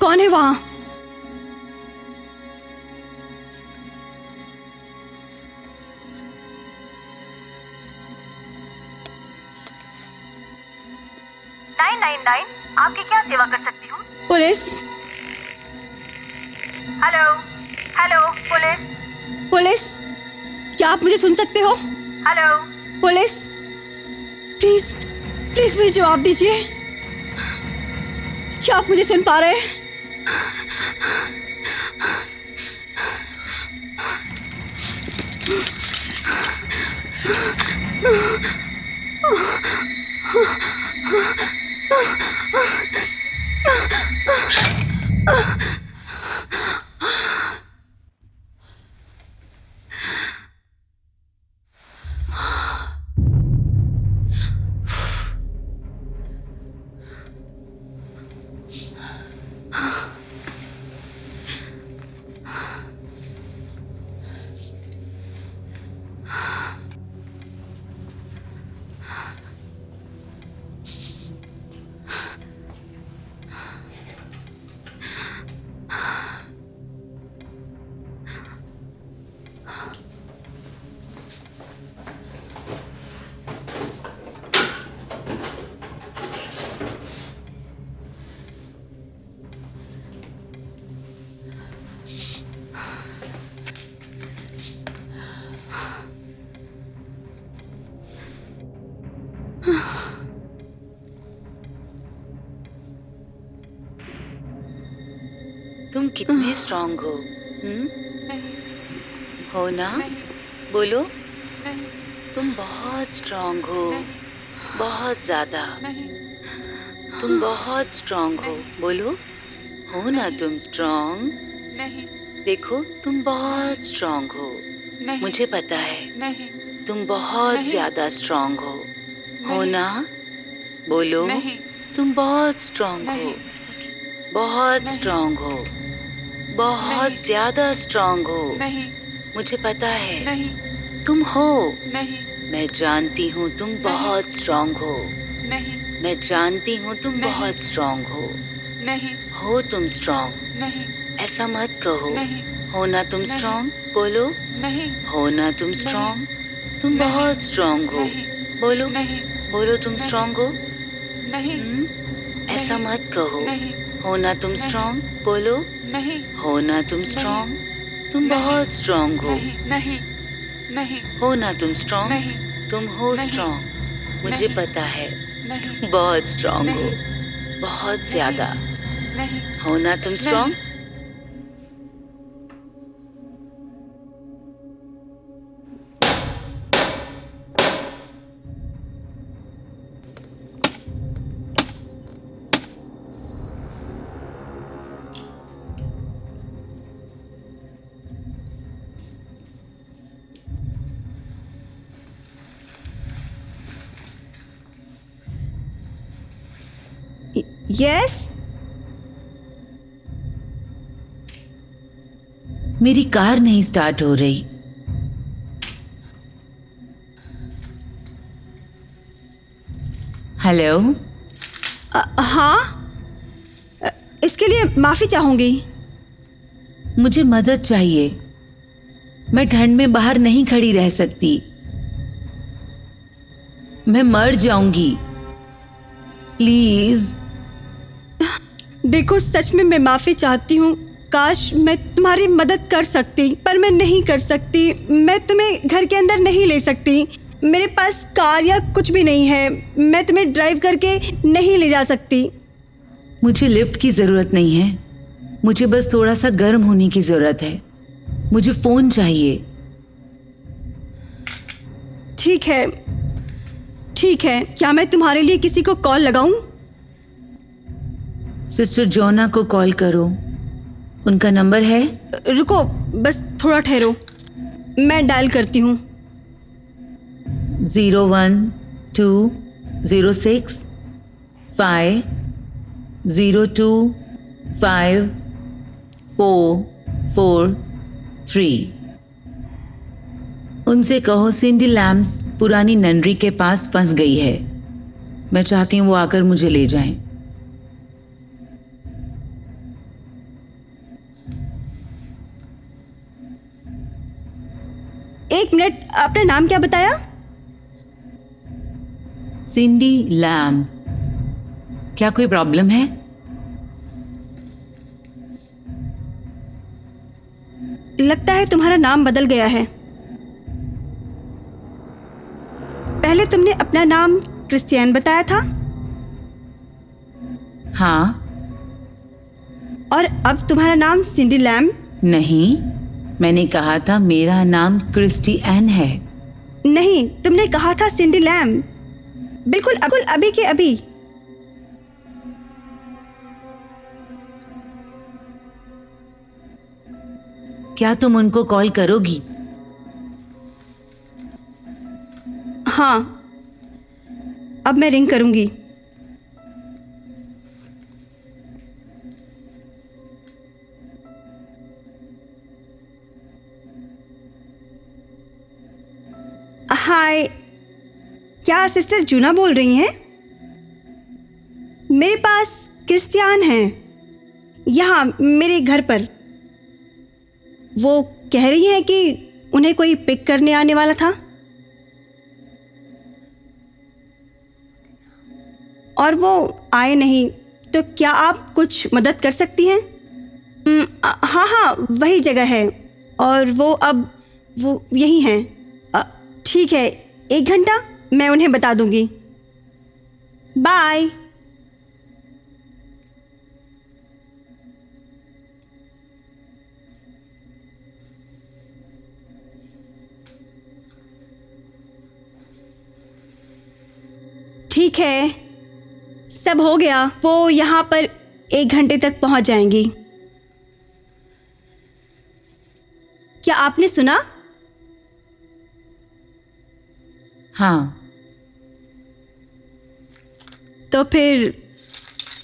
कौन है वहां? आपकी क्या सेवा कर सकती हूँ? Police, hello hello police, police, क्या आप मुझे सुन सकते हो? हेलो पुलिस, प्लीज प्लीज मुझे जवाब दीजिए। क्या आप मुझे सुन पा रहे हैं? तुम कितने स्ट्रांग हो? हो ना? बोलो। तुम बहुत स्ट्रांग हो, बहुत ज्यादा। तुम बहुत स्ट्रांग हो, बोलो। हो ना तुम स्ट्रांग? देखो तुम बहुत स्ट्रांग हो, मुझे पता है। तुम बहुत ज्यादा स्ट्रांग हो ना? बोलो। तुम बहुत स्ट्रांग हो, बहुत स्ट्रांग हो, बहुत ज्यादा स्ट्रांग हो, मुझे पता है। तुम हो। मैं जानती हूँ तुम बहुत स्ट्रांग हो। मैं जानती हूँ तुम बहुत स्ट्रांग हो तुम स्ट्रांग। ऐसा मत कहो। हो ना तुम स्ट्रांग? बोलो। हो ना तुम स्ट्रांग? तुम बहुत स्ट्रांग हो। नहीं, बोलो नहीं, बोलो, तुम नहीं, स्ट्रांग हो। नहीं, ऐसा नहीं, मत कहो। नहीं, हो ना तुम नहीं, स्ट्रांग। बोलो, नहीं, हो ना तुम स्ट्रांग। तुम नहीं, बहुत स्ट्रांग हो। नहीं, नहीं, नहीं, हो ना तुम स्ट्रांग। नहीं, तुम हो नहीं, स्ट्रांग। मुझे नहीं, पता है नहीं, तुम बहुत स्ट्रांग हो, नहीं, बहुत ज्यादा। नहीं, हो ना तुम स्ट्रांग। यस। मेरी कार नहीं स्टार्ट हो रही। हेलो। हाँ, इसके लिए माफी चाहूंगी। मुझे मदद चाहिए। मैं ठंड में बाहर नहीं खड़ी रह सकती। मैं मर जाऊंगी। प्लीज। देखो, सच में मैं माफी चाहती हूँ। काश मैं तुम्हारी मदद कर सकती, पर मैं नहीं कर सकती। मैं तुम्हें घर के अंदर नहीं ले सकती। मेरे पास कार या कुछ भी नहीं है। मैं तुम्हें ड्राइव करके नहीं ले जा सकती। मुझे लिफ्ट की जरूरत नहीं है। मुझे बस थोड़ा सा गर्म होने की जरूरत है। मुझे फोन चाहिए। ठीक है, ठीक है। क्या मैं तुम्हारे लिए किसी को कॉल लगाऊं? सिस्टर जोना को कॉल करो। उनका नंबर है? रुको, बस थोड़ा ठहरो। मैं डायल करती हूँ। 01206 5025443। उनसे कहो सिंडी लैम्स पुरानी ननरी के पास फंस गई है। मैं चाहती हूँ वो आकर मुझे ले जाएं। एक मिनट, आपने नाम क्या बताया? सिंडी लैम। क्या कोई प्रॉब्लम है? लगता है तुम्हारा नाम बदल गया है। पहले तुमने अपना नाम क्रिस्टियन बताया था हाँ। और अब तुम्हारा नाम सिंडी लैम। नहीं, मैंने कहा था मेरा नाम क्रिस्टी एन है। नहीं, तुमने कहा था सिंडी लैम। बिल्कुल अभी के अभी। क्या तुम उनको कॉल करोगी? हाँ, अब मैं रिंग करूंगी। हाय, क्या सिस्टर जूना बोल रही हैं? मेरे पास क्रिस्टियान हैं यहाँ मेरे घर पर। वो कह रही हैं कि उन्हें कोई पिक करने आने वाला था और वो आए नहीं। तो क्या आप कुछ मदद कर सकती हैं? हाँ हाँ, वही जगह है और वो यही हैं। ठीक है, 1 घंटा मैं उन्हें बता दूंगी। बाय। ठीक है, सब हो गया। वो यहाँ पर 1 घंटे तक पहुंच जाएंगी। क्या आपने सुना? हाँ। तो फिर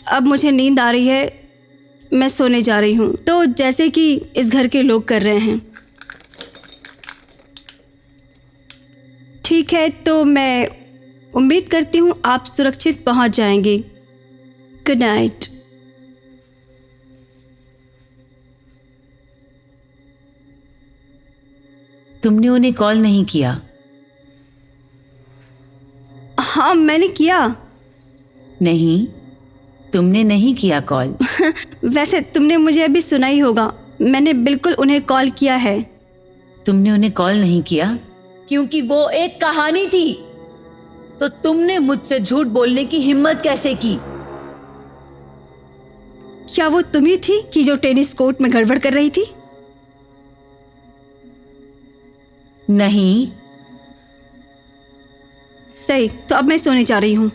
अब मुझे नींद आ रही है, मैं सोने जा रही हूँ। तो जैसे कि इस घर के लोग कर रहे हैं। ठीक है, तो मैं उम्मीद करती हूँ आप सुरक्षित पहुँच जाएंगी। Good night. तुमने उन्हें कॉल नहीं किया? हाँ मैंने किया। नहीं, तुमने नहीं किया कॉल। वैसे तुमने मुझे अभी सुना ही होगा, मैंने बिल्कुल उन्हें कॉल किया है। तुमने उन्हें कॉल नहीं किया क्योंकि वो एक कहानी थी। तो तुमने मुझसे झूठ बोलने की हिम्मत कैसे की? क्या वो तुम ही थी कि जो टेनिस कोर्ट में गड़बड़ कर रही थी? नहीं। सही, तो अब मैं सोने जा रही हूँ।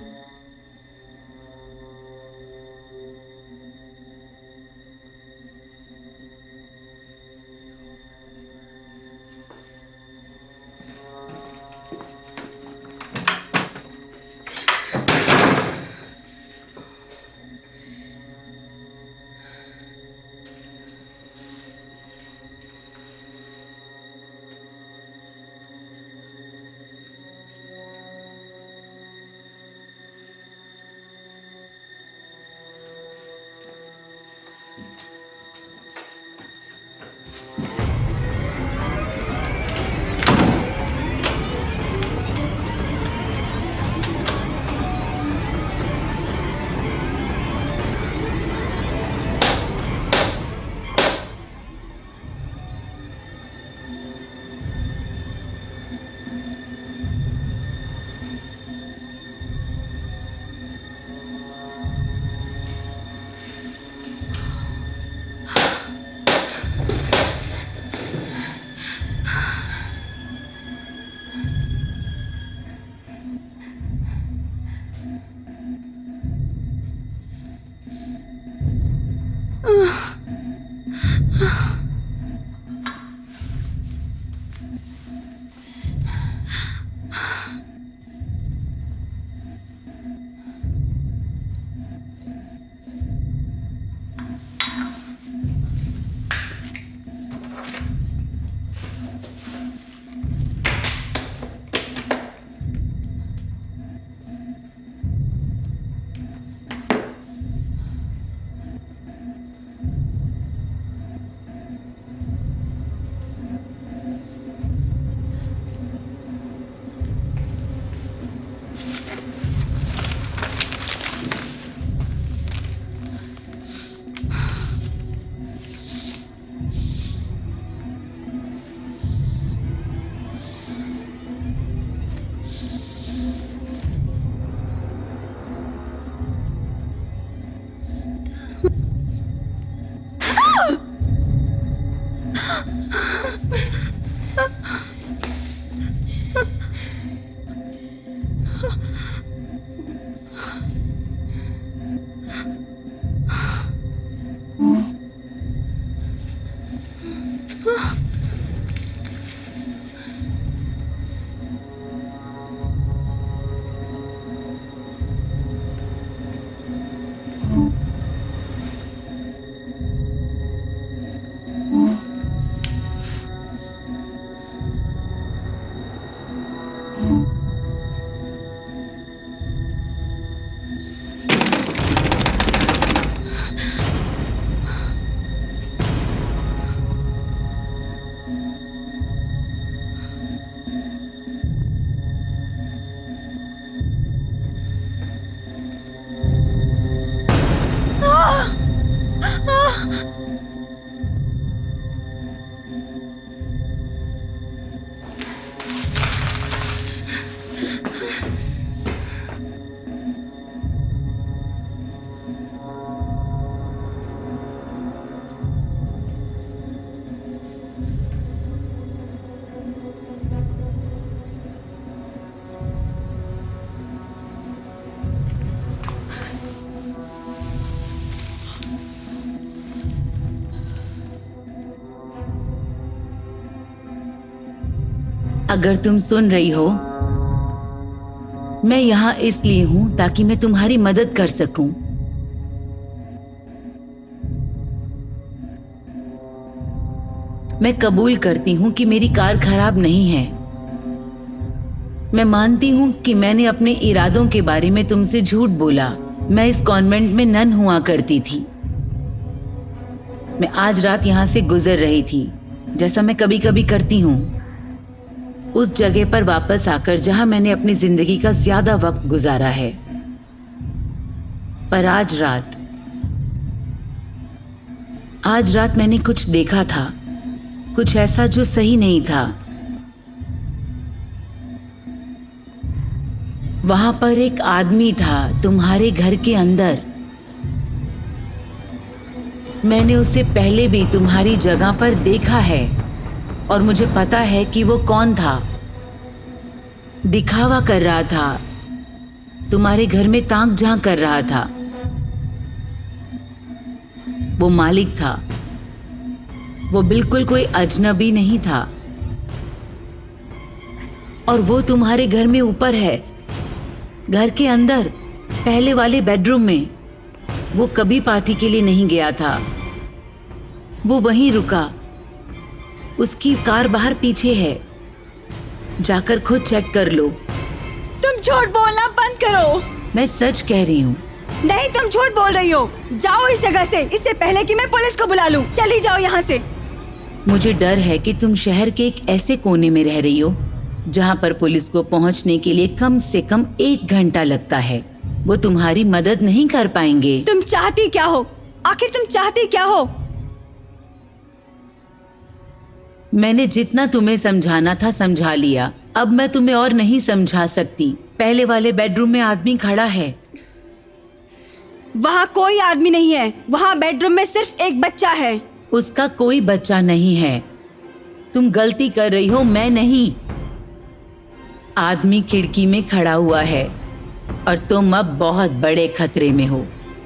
अगर तुम सुन रही हो, मैं यहां इसलिए हूं ताकि मैं तुम्हारी मदद कर सकूं। मैं कबूल करती हूं कि मेरी कार खराब नहीं है। मैं मानती हूं कि मैंने अपने इरादों के बारे में तुमसे झूठ बोला। मैं इस कॉन्वेंट में नन हुआ करती थी। मैं आज रात यहां से गुजर रही थी, जैसा मैं कभी कभी करती हूं। उस जगह पर वापस आकर जहां मैंने अपनी जिंदगी का ज्यादा वक्त गुजारा है। पर आज रात मैंने कुछ देखा था, कुछ ऐसा जो सही नहीं था। वहां पर एक आदमी था तुम्हारे घर के अंदर। मैंने उसे पहले भी तुम्हारी जगह पर देखा है और मुझे पता है कि वो कौन था। दिखावा कर रहा था, तुम्हारे घर में ताक झांक कर रहा था। वो मालिक था, वो बिल्कुल कोई अजनबी नहीं था। और वो तुम्हारे घर में ऊपर है, घर के अंदर, पहले वाले बेडरूम में। वो कभी पार्टी के लिए नहीं गया था, वो वहीं रुका। उसकी कार बाहर पीछे है, जाकर खुद चेक कर लो। तुम झूठ बोलना बंद करो। मैं सच कह रही हूँ। नहीं, तुम झूठ बोल रही हो। जाओ इस जगह से, इससे पहले कि मैं पुलिस को बुला लूं। चली जाओ यहाँ से। मुझे डर है कि तुम शहर के एक ऐसे कोने में रह रही हो जहाँ पर पुलिस को पहुँचने के लिए कम से कम 1 घंटा लगता है। वो तुम्हारी मदद नहीं कर पाएंगे। तुम चाहती क्या हो? आखिर तुम चाहती क्या हो? मैंने जितना तुम्हें समझाना था समझा लिया। अब मैं तुम्हें और नहीं समझा सकती। पहले वाले बेडरूम में आदमी खड़ा है। वहाँ कोई आदमी नहीं है। वहाँ बेडरूम में सिर्फ एक बच्चा है। उसका कोई बच्चा नहीं है। तुम गलती कर रही हो, मैं नहीं। आदमी खिड़की में खड़ा हुआ है और तुम अब बहुत बड़े खतरे में हो।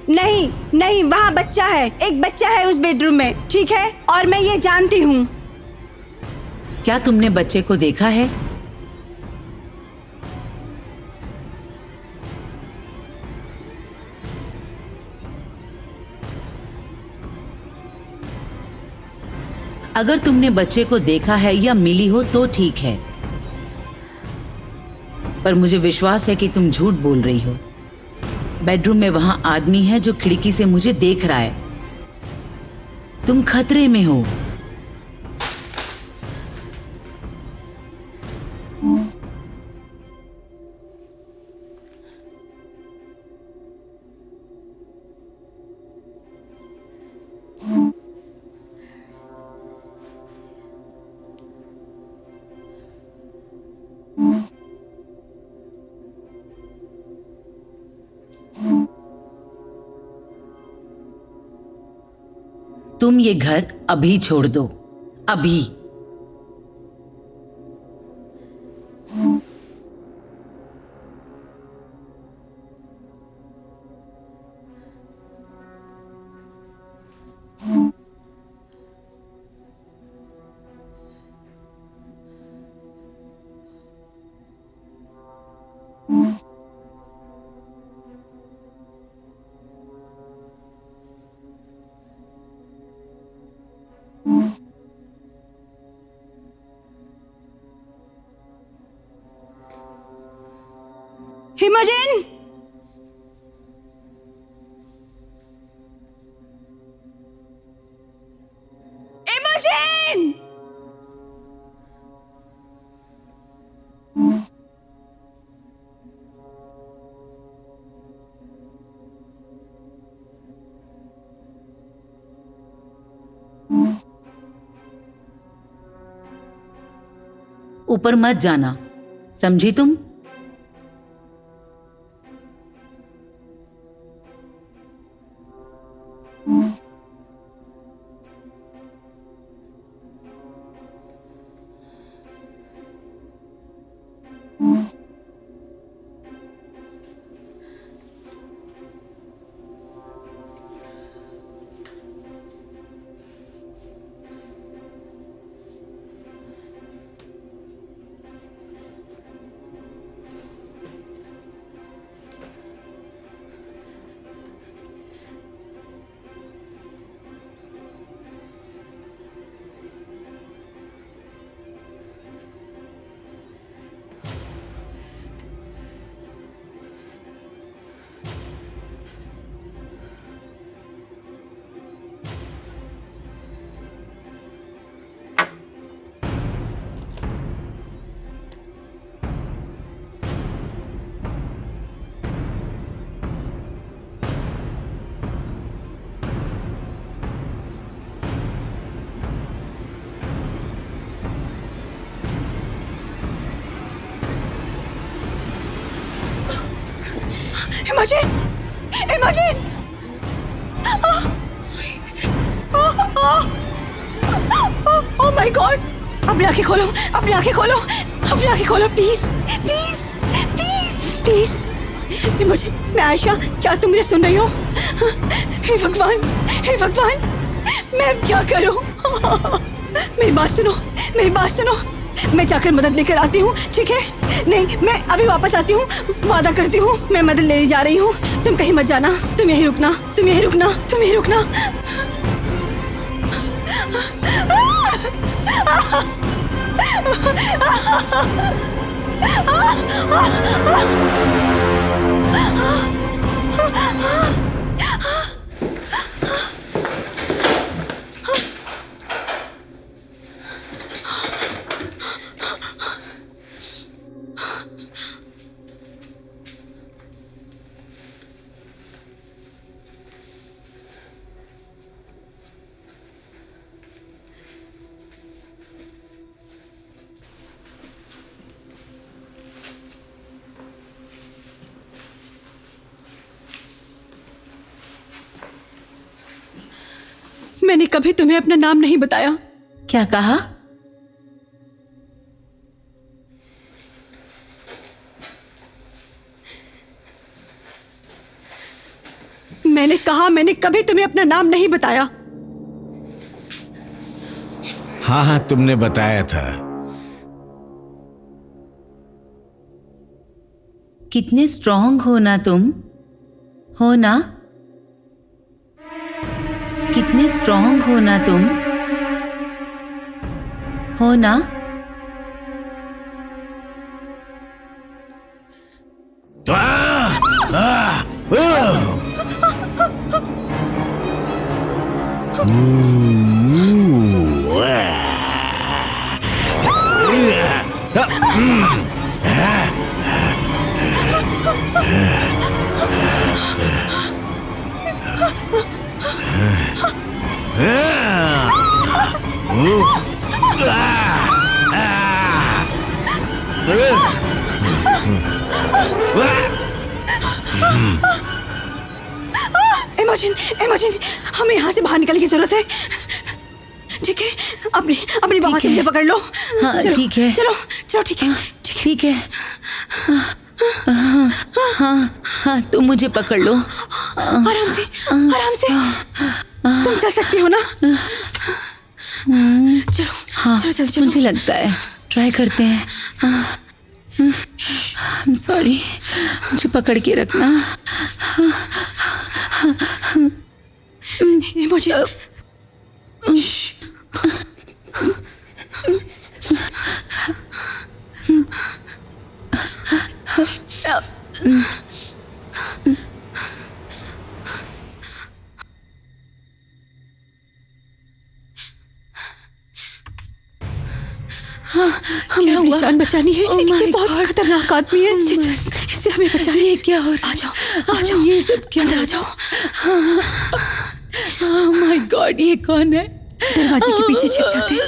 नहीं नहीं, वहाँ बच्चा है। एक बच्चा है उस बेडरूम में, ठीक है? और मैं ये जानती हूँ। क्या तुमने बच्चे को देखा है? अगर तुमने बच्चे को देखा है या मिली हो तो ठीक है, पर मुझे विश्वास है कि तुम झूठ बोल रही हो। बेडरूम में वहां आदमी है जो खिड़की से मुझे देख रहा है। तुम खतरे में हो। तुम ये घर अभी छोड़ दो, अभी। इमोजन! इमोजन! ऊपर मत जाना, समझी तुम? इमोजिन, इमोजिन, ओह माय गॉड, अपनी आंखें खोलो, अपनी आंखें खोलो, अपनी आंखें खोलो प्लीज, प्लीज, प्लीज, प्लीज। इमोजिन, मैं आयशा, क्या तुम मुझे सुन रही हो? हे भगवान, हे भगवान, मैं अब क्या करूं? मेरी बात सुनो, मेरी बात सुनो, मैं जाकर मदद लेकर आती हूँ, ठीक है? नहीं, मैं अभी वापस आती हूँ, वादा करती हूँ, मैं मदद लेने जा रही हूँ। तुम कहीं मत जाना, तुम यहीं रुकना, तुम यहीं रुकना, तुम यहीं रुकना। मैंने कभी तुम्हें अपना नाम नहीं बताया। क्या कहा? मैंने कहा मैंने कभी तुम्हें अपना नाम नहीं बताया। हाँ हाँ, तुमने बताया था। कितने स्ट्रांग हो ना तुम, हो ना? कितने स्ट्रांग हो ना तुम, हो ना? इमोजिन, इमोजिन, हमें यहाँ से बाहर निकलने की जरूरत है, ठीक है? अपनी अपनी बाहों से मुझे पकड़ लो। हाँ, चलो, ठीक है। चलो चलो, ठीक है, ठीक है। ठीक है। हाँ हाँ, तुम मुझे पकड़ लो। आराम से, आराम से, तुम चल सकती हो ना? चलो, हाँ, चलो, चलो, चलो। मुझे लगता है, ट्राई करते हैं। I'm sorry, मुझे पकड़ के रखना। इमोजिन, हमें अपनी जान बचानी है। Oh my ये बहुत God. खतरनाक आदमी है। जीसस, इससे हमें बचानी है। क्या हो रहा आ जाओ, आ जाओ, ये सब क्या? अंदर आ जाओ। Oh my God, ये कौन है? दरवाजे के पीछे छिप जाते हैं।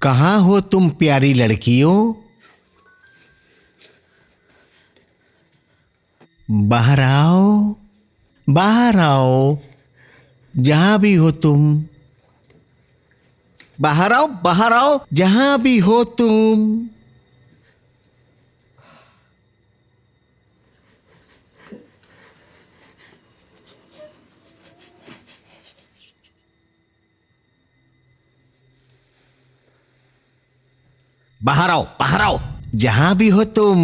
कहाँ हो तुम प्यारी लड़कियों? बाहर आओ, बाहर आओ, जहां भी हो तुम। बाहर आओ, बाहर आओ, जहां भी हो तुम। बाहर आओ, बाहर आओ, जहां भी हो तुम।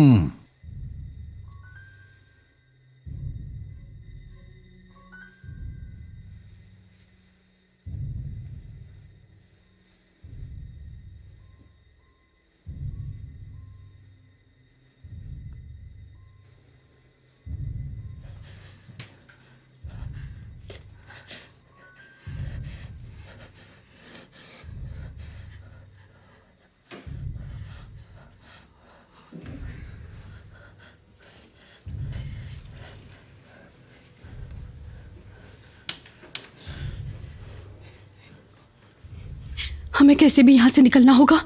हमें कैसे भी यहां से निकलना होगा।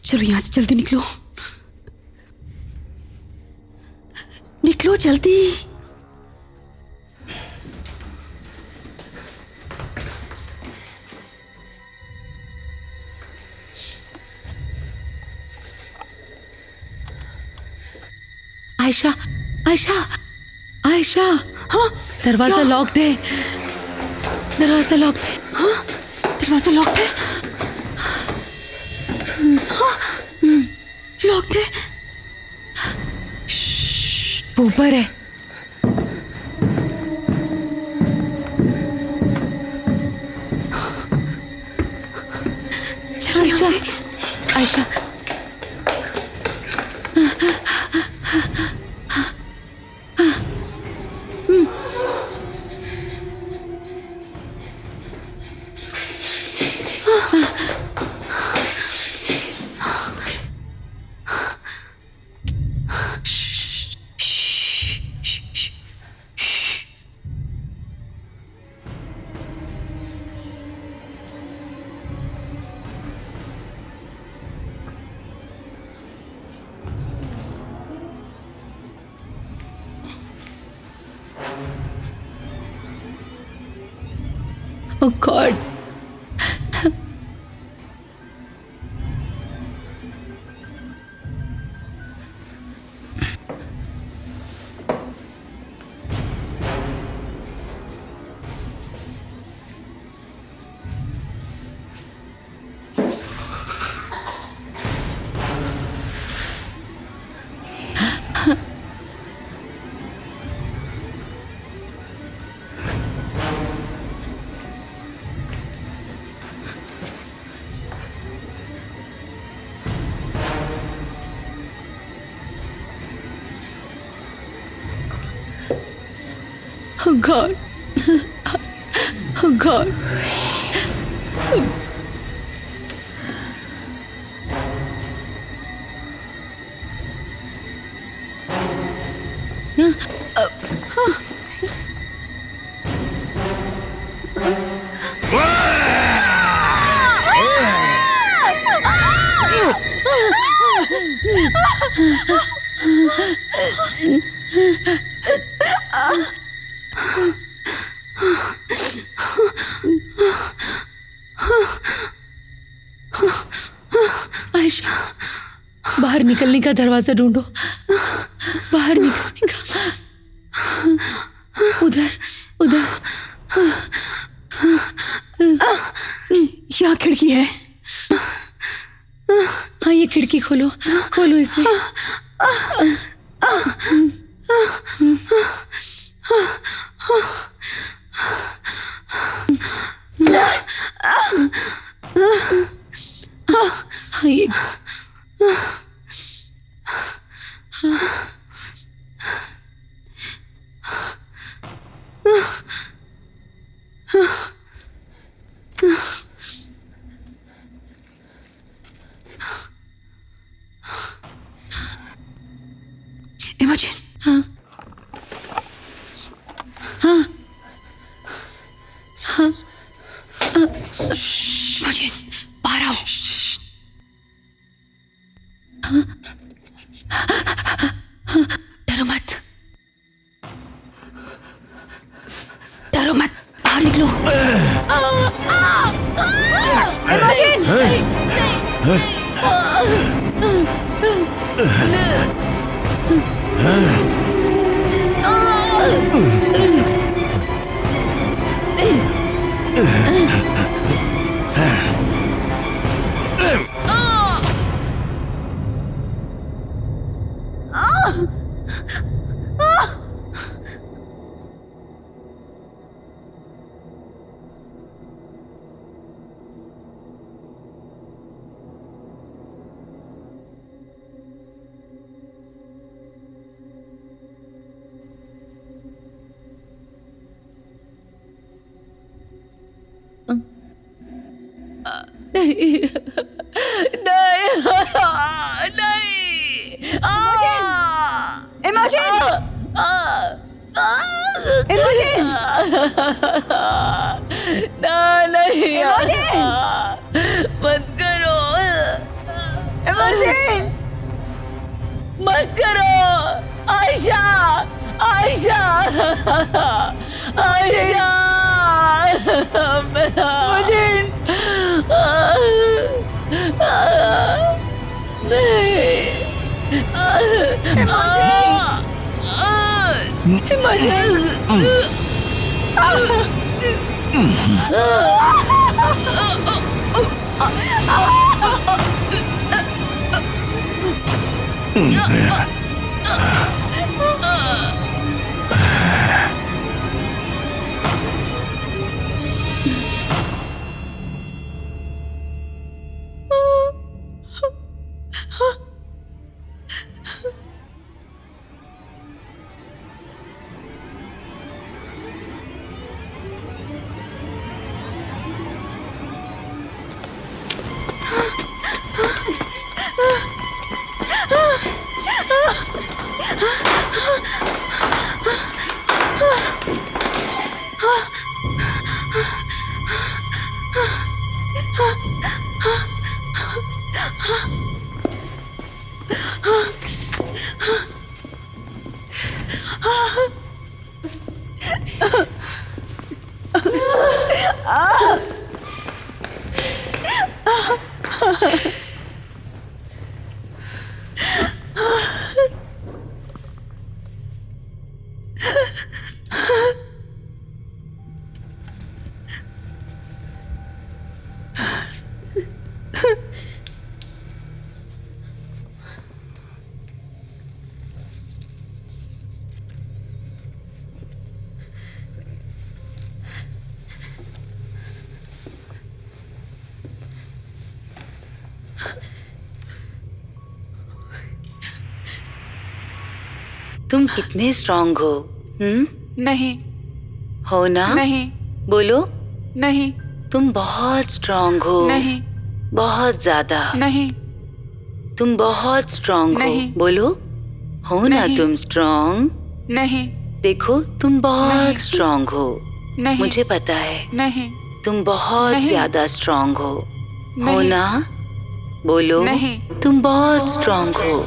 चलो यहां से जल्दी निकलो, निकलो जल्दी। आयशा, आयशा, आयशा। हाँ, दरवाजा क्या? लॉक्ड है, दरवाजा लॉक्ड है। हाँ, दरवाजा लॉक्ड है। हाँ, लॉक्ड है। वो ऊपर है। चलो यहाँ से। Ayesha, oh God. Oh God. Oh God. Ayesha, बाहर निकलने का दरवाजा ढूंढो, बाहर निकलने का। उधर उधर। यहाँ खिड़की है। हाँ, ये खिड़की खोलो, खोलो इसे। हाँ, ये इमोजिन। हाँ हाँ हाँ। इमोजिन, बाहर आओ। डरो मत, डरो मत, बाहर निकलो। इमोजिन। नहीं नहीं नहीं इमोजन! इमोजन! ना नहीं इमोजन! मत करो इमोजन! मत करो आयशा आयशा आयशा इमोजन! तुम कितने स्ट्रांग हो? नहीं हो ना? नहीं बोलो। नहीं तुम बहुत स्ट्रांग हो। नहीं बहुत ज्यादा। नहीं तुम बहुत स्ट्रांग हो। नहीं। बोलो। हो ना नहीं। तुम स्ट्रांग? नहीं देखो तुम बहुत नहीं। स्ट्रांग हो। नहीं मुझे पता है नहीं तुम बहुत नहीं। ज्यादा स्ट्रांग हो। हो नहीं। ना? बोलो। नहीं। तुम बहुत स्ट्रांग हो।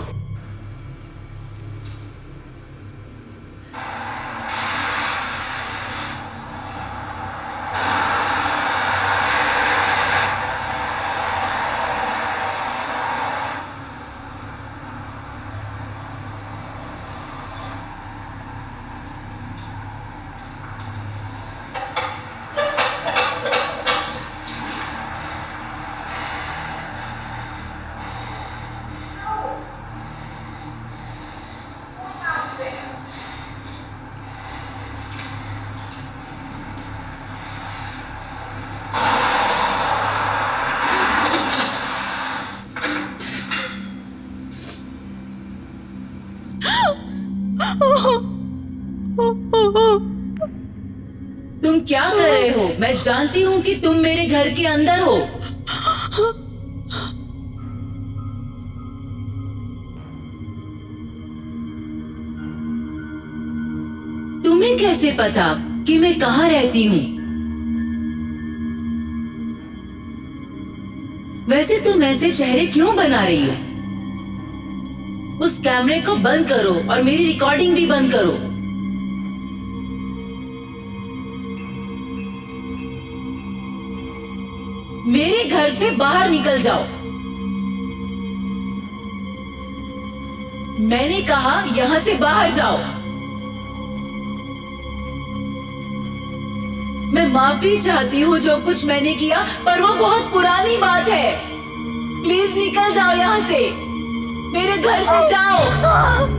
तुम क्या कर रहे हो? मैं जानती हूँ कि तुम मेरे घर के अंदर हो। तुम्हें कैसे पता कि मैं कहाँ रहती हूँ? वैसे तुम ऐसे चेहरे क्यों बना रही हो? उस कैमरे को बंद करो और मेरी रिकॉर्डिंग भी बंद करो। मेरे घर से बाहर निकल जाओ। मैंने कहा यहाँ से बाहर जाओ। मैं माफी चाहती हूँ जो कुछ मैंने किया, पर वो बहुत पुरानी बात है। प्लीज निकल जाओ यहाँ से, मेरे घर से जाओ।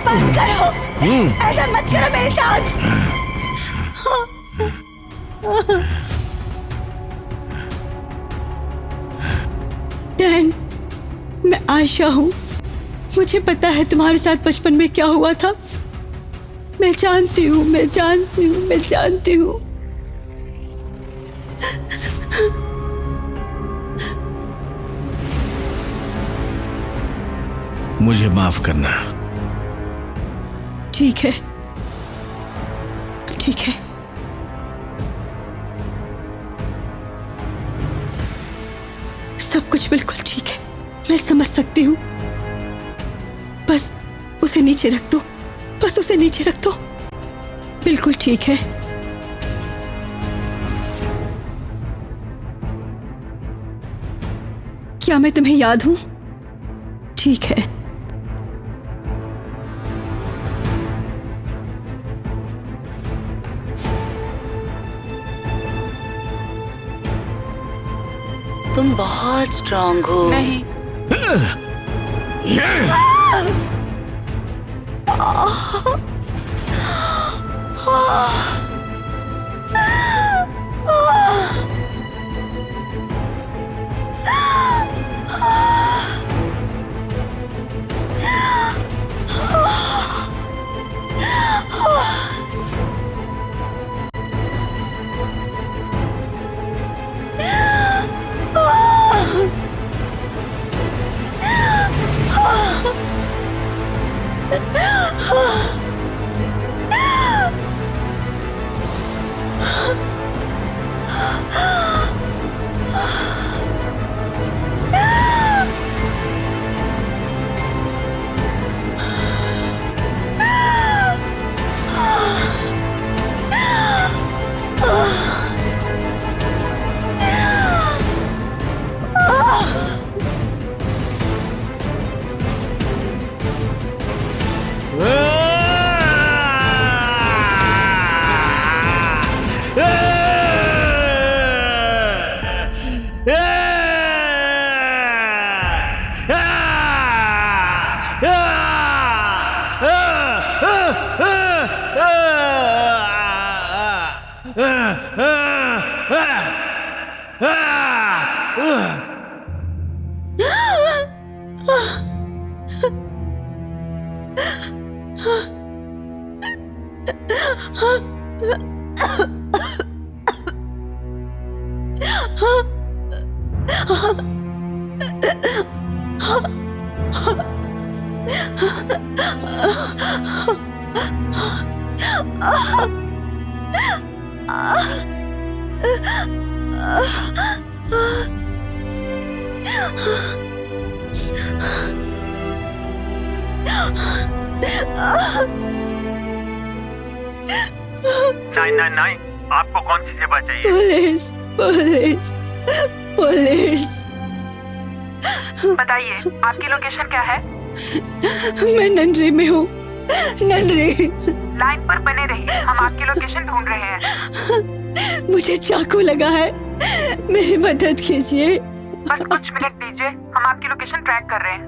बंद करो, ऐसा मत करो मेरे साथ। डैन, मैं आयशा हूँ। मुझे पता है तुम्हारे साथ बचपन में क्या हुआ था। मैं जानती हूँ, मैं जानती हूँ, मैं जानती हूँ। मुझे माफ करना। ठीक है, ठीक है। सब कुछ बिल्कुल ठीक है, मैं समझ सकती हूँ। बस उसे नीचे रख दो, बस उसे नीचे रख दो। बिल्कुल ठीक है। क्या मैं तुम्हें याद हूं? ठीक है। तुम बहुत स्ट्रांग हो। नहीं, नहीं, आपको कौन सी सेवा चाहिए? Police police police. बताइए, आपकी लोकेशन क्या है? मैं नंडरी में हूँ, नंडरी। लाइन पर बने रहिए, हम आपकी लोकेशन ढूंढ रहे हैं। मुझे चाकू लगा है, मेरी मदद कीजिए। बस कुछ मिनट दीजिए, हम आपकी लोकेशन ट्रैक कर रहे हैं।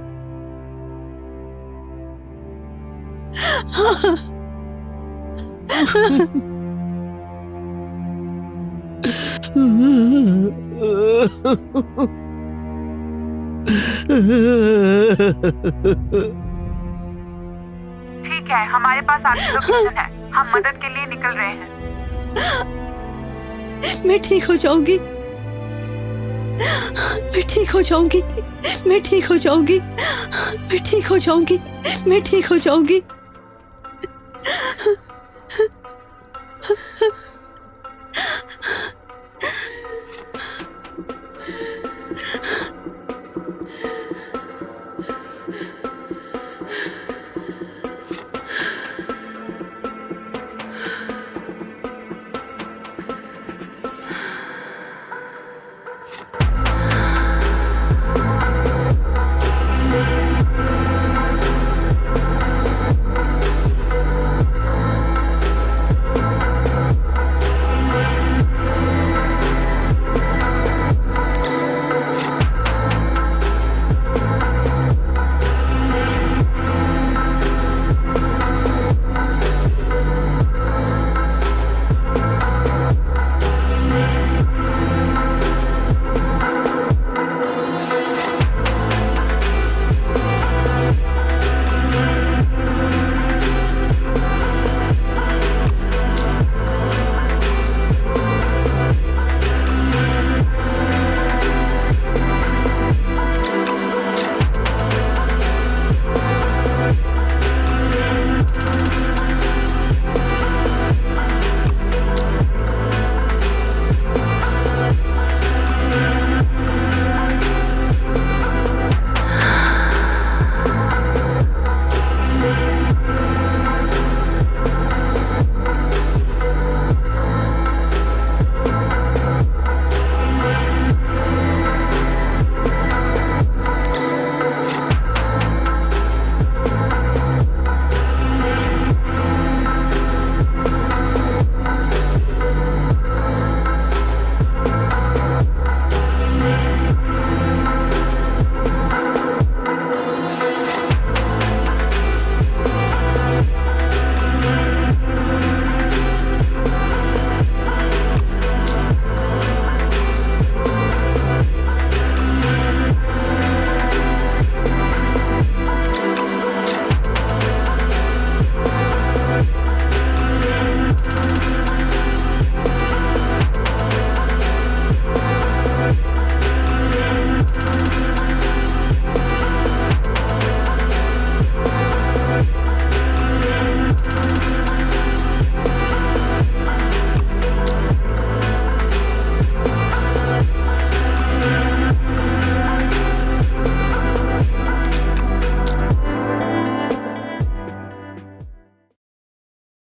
ठीक है, हमारे पास आपकी लोकेशन है, हम मदद के लिए निकल रहे हैं। मैं ठीक हो जाऊंगी, मैं ठीक हो जाऊंगी, मैं ठीक हो जाऊंगी, मैं ठीक हो जाऊंगी, मैं ठीक हो जाऊंगी।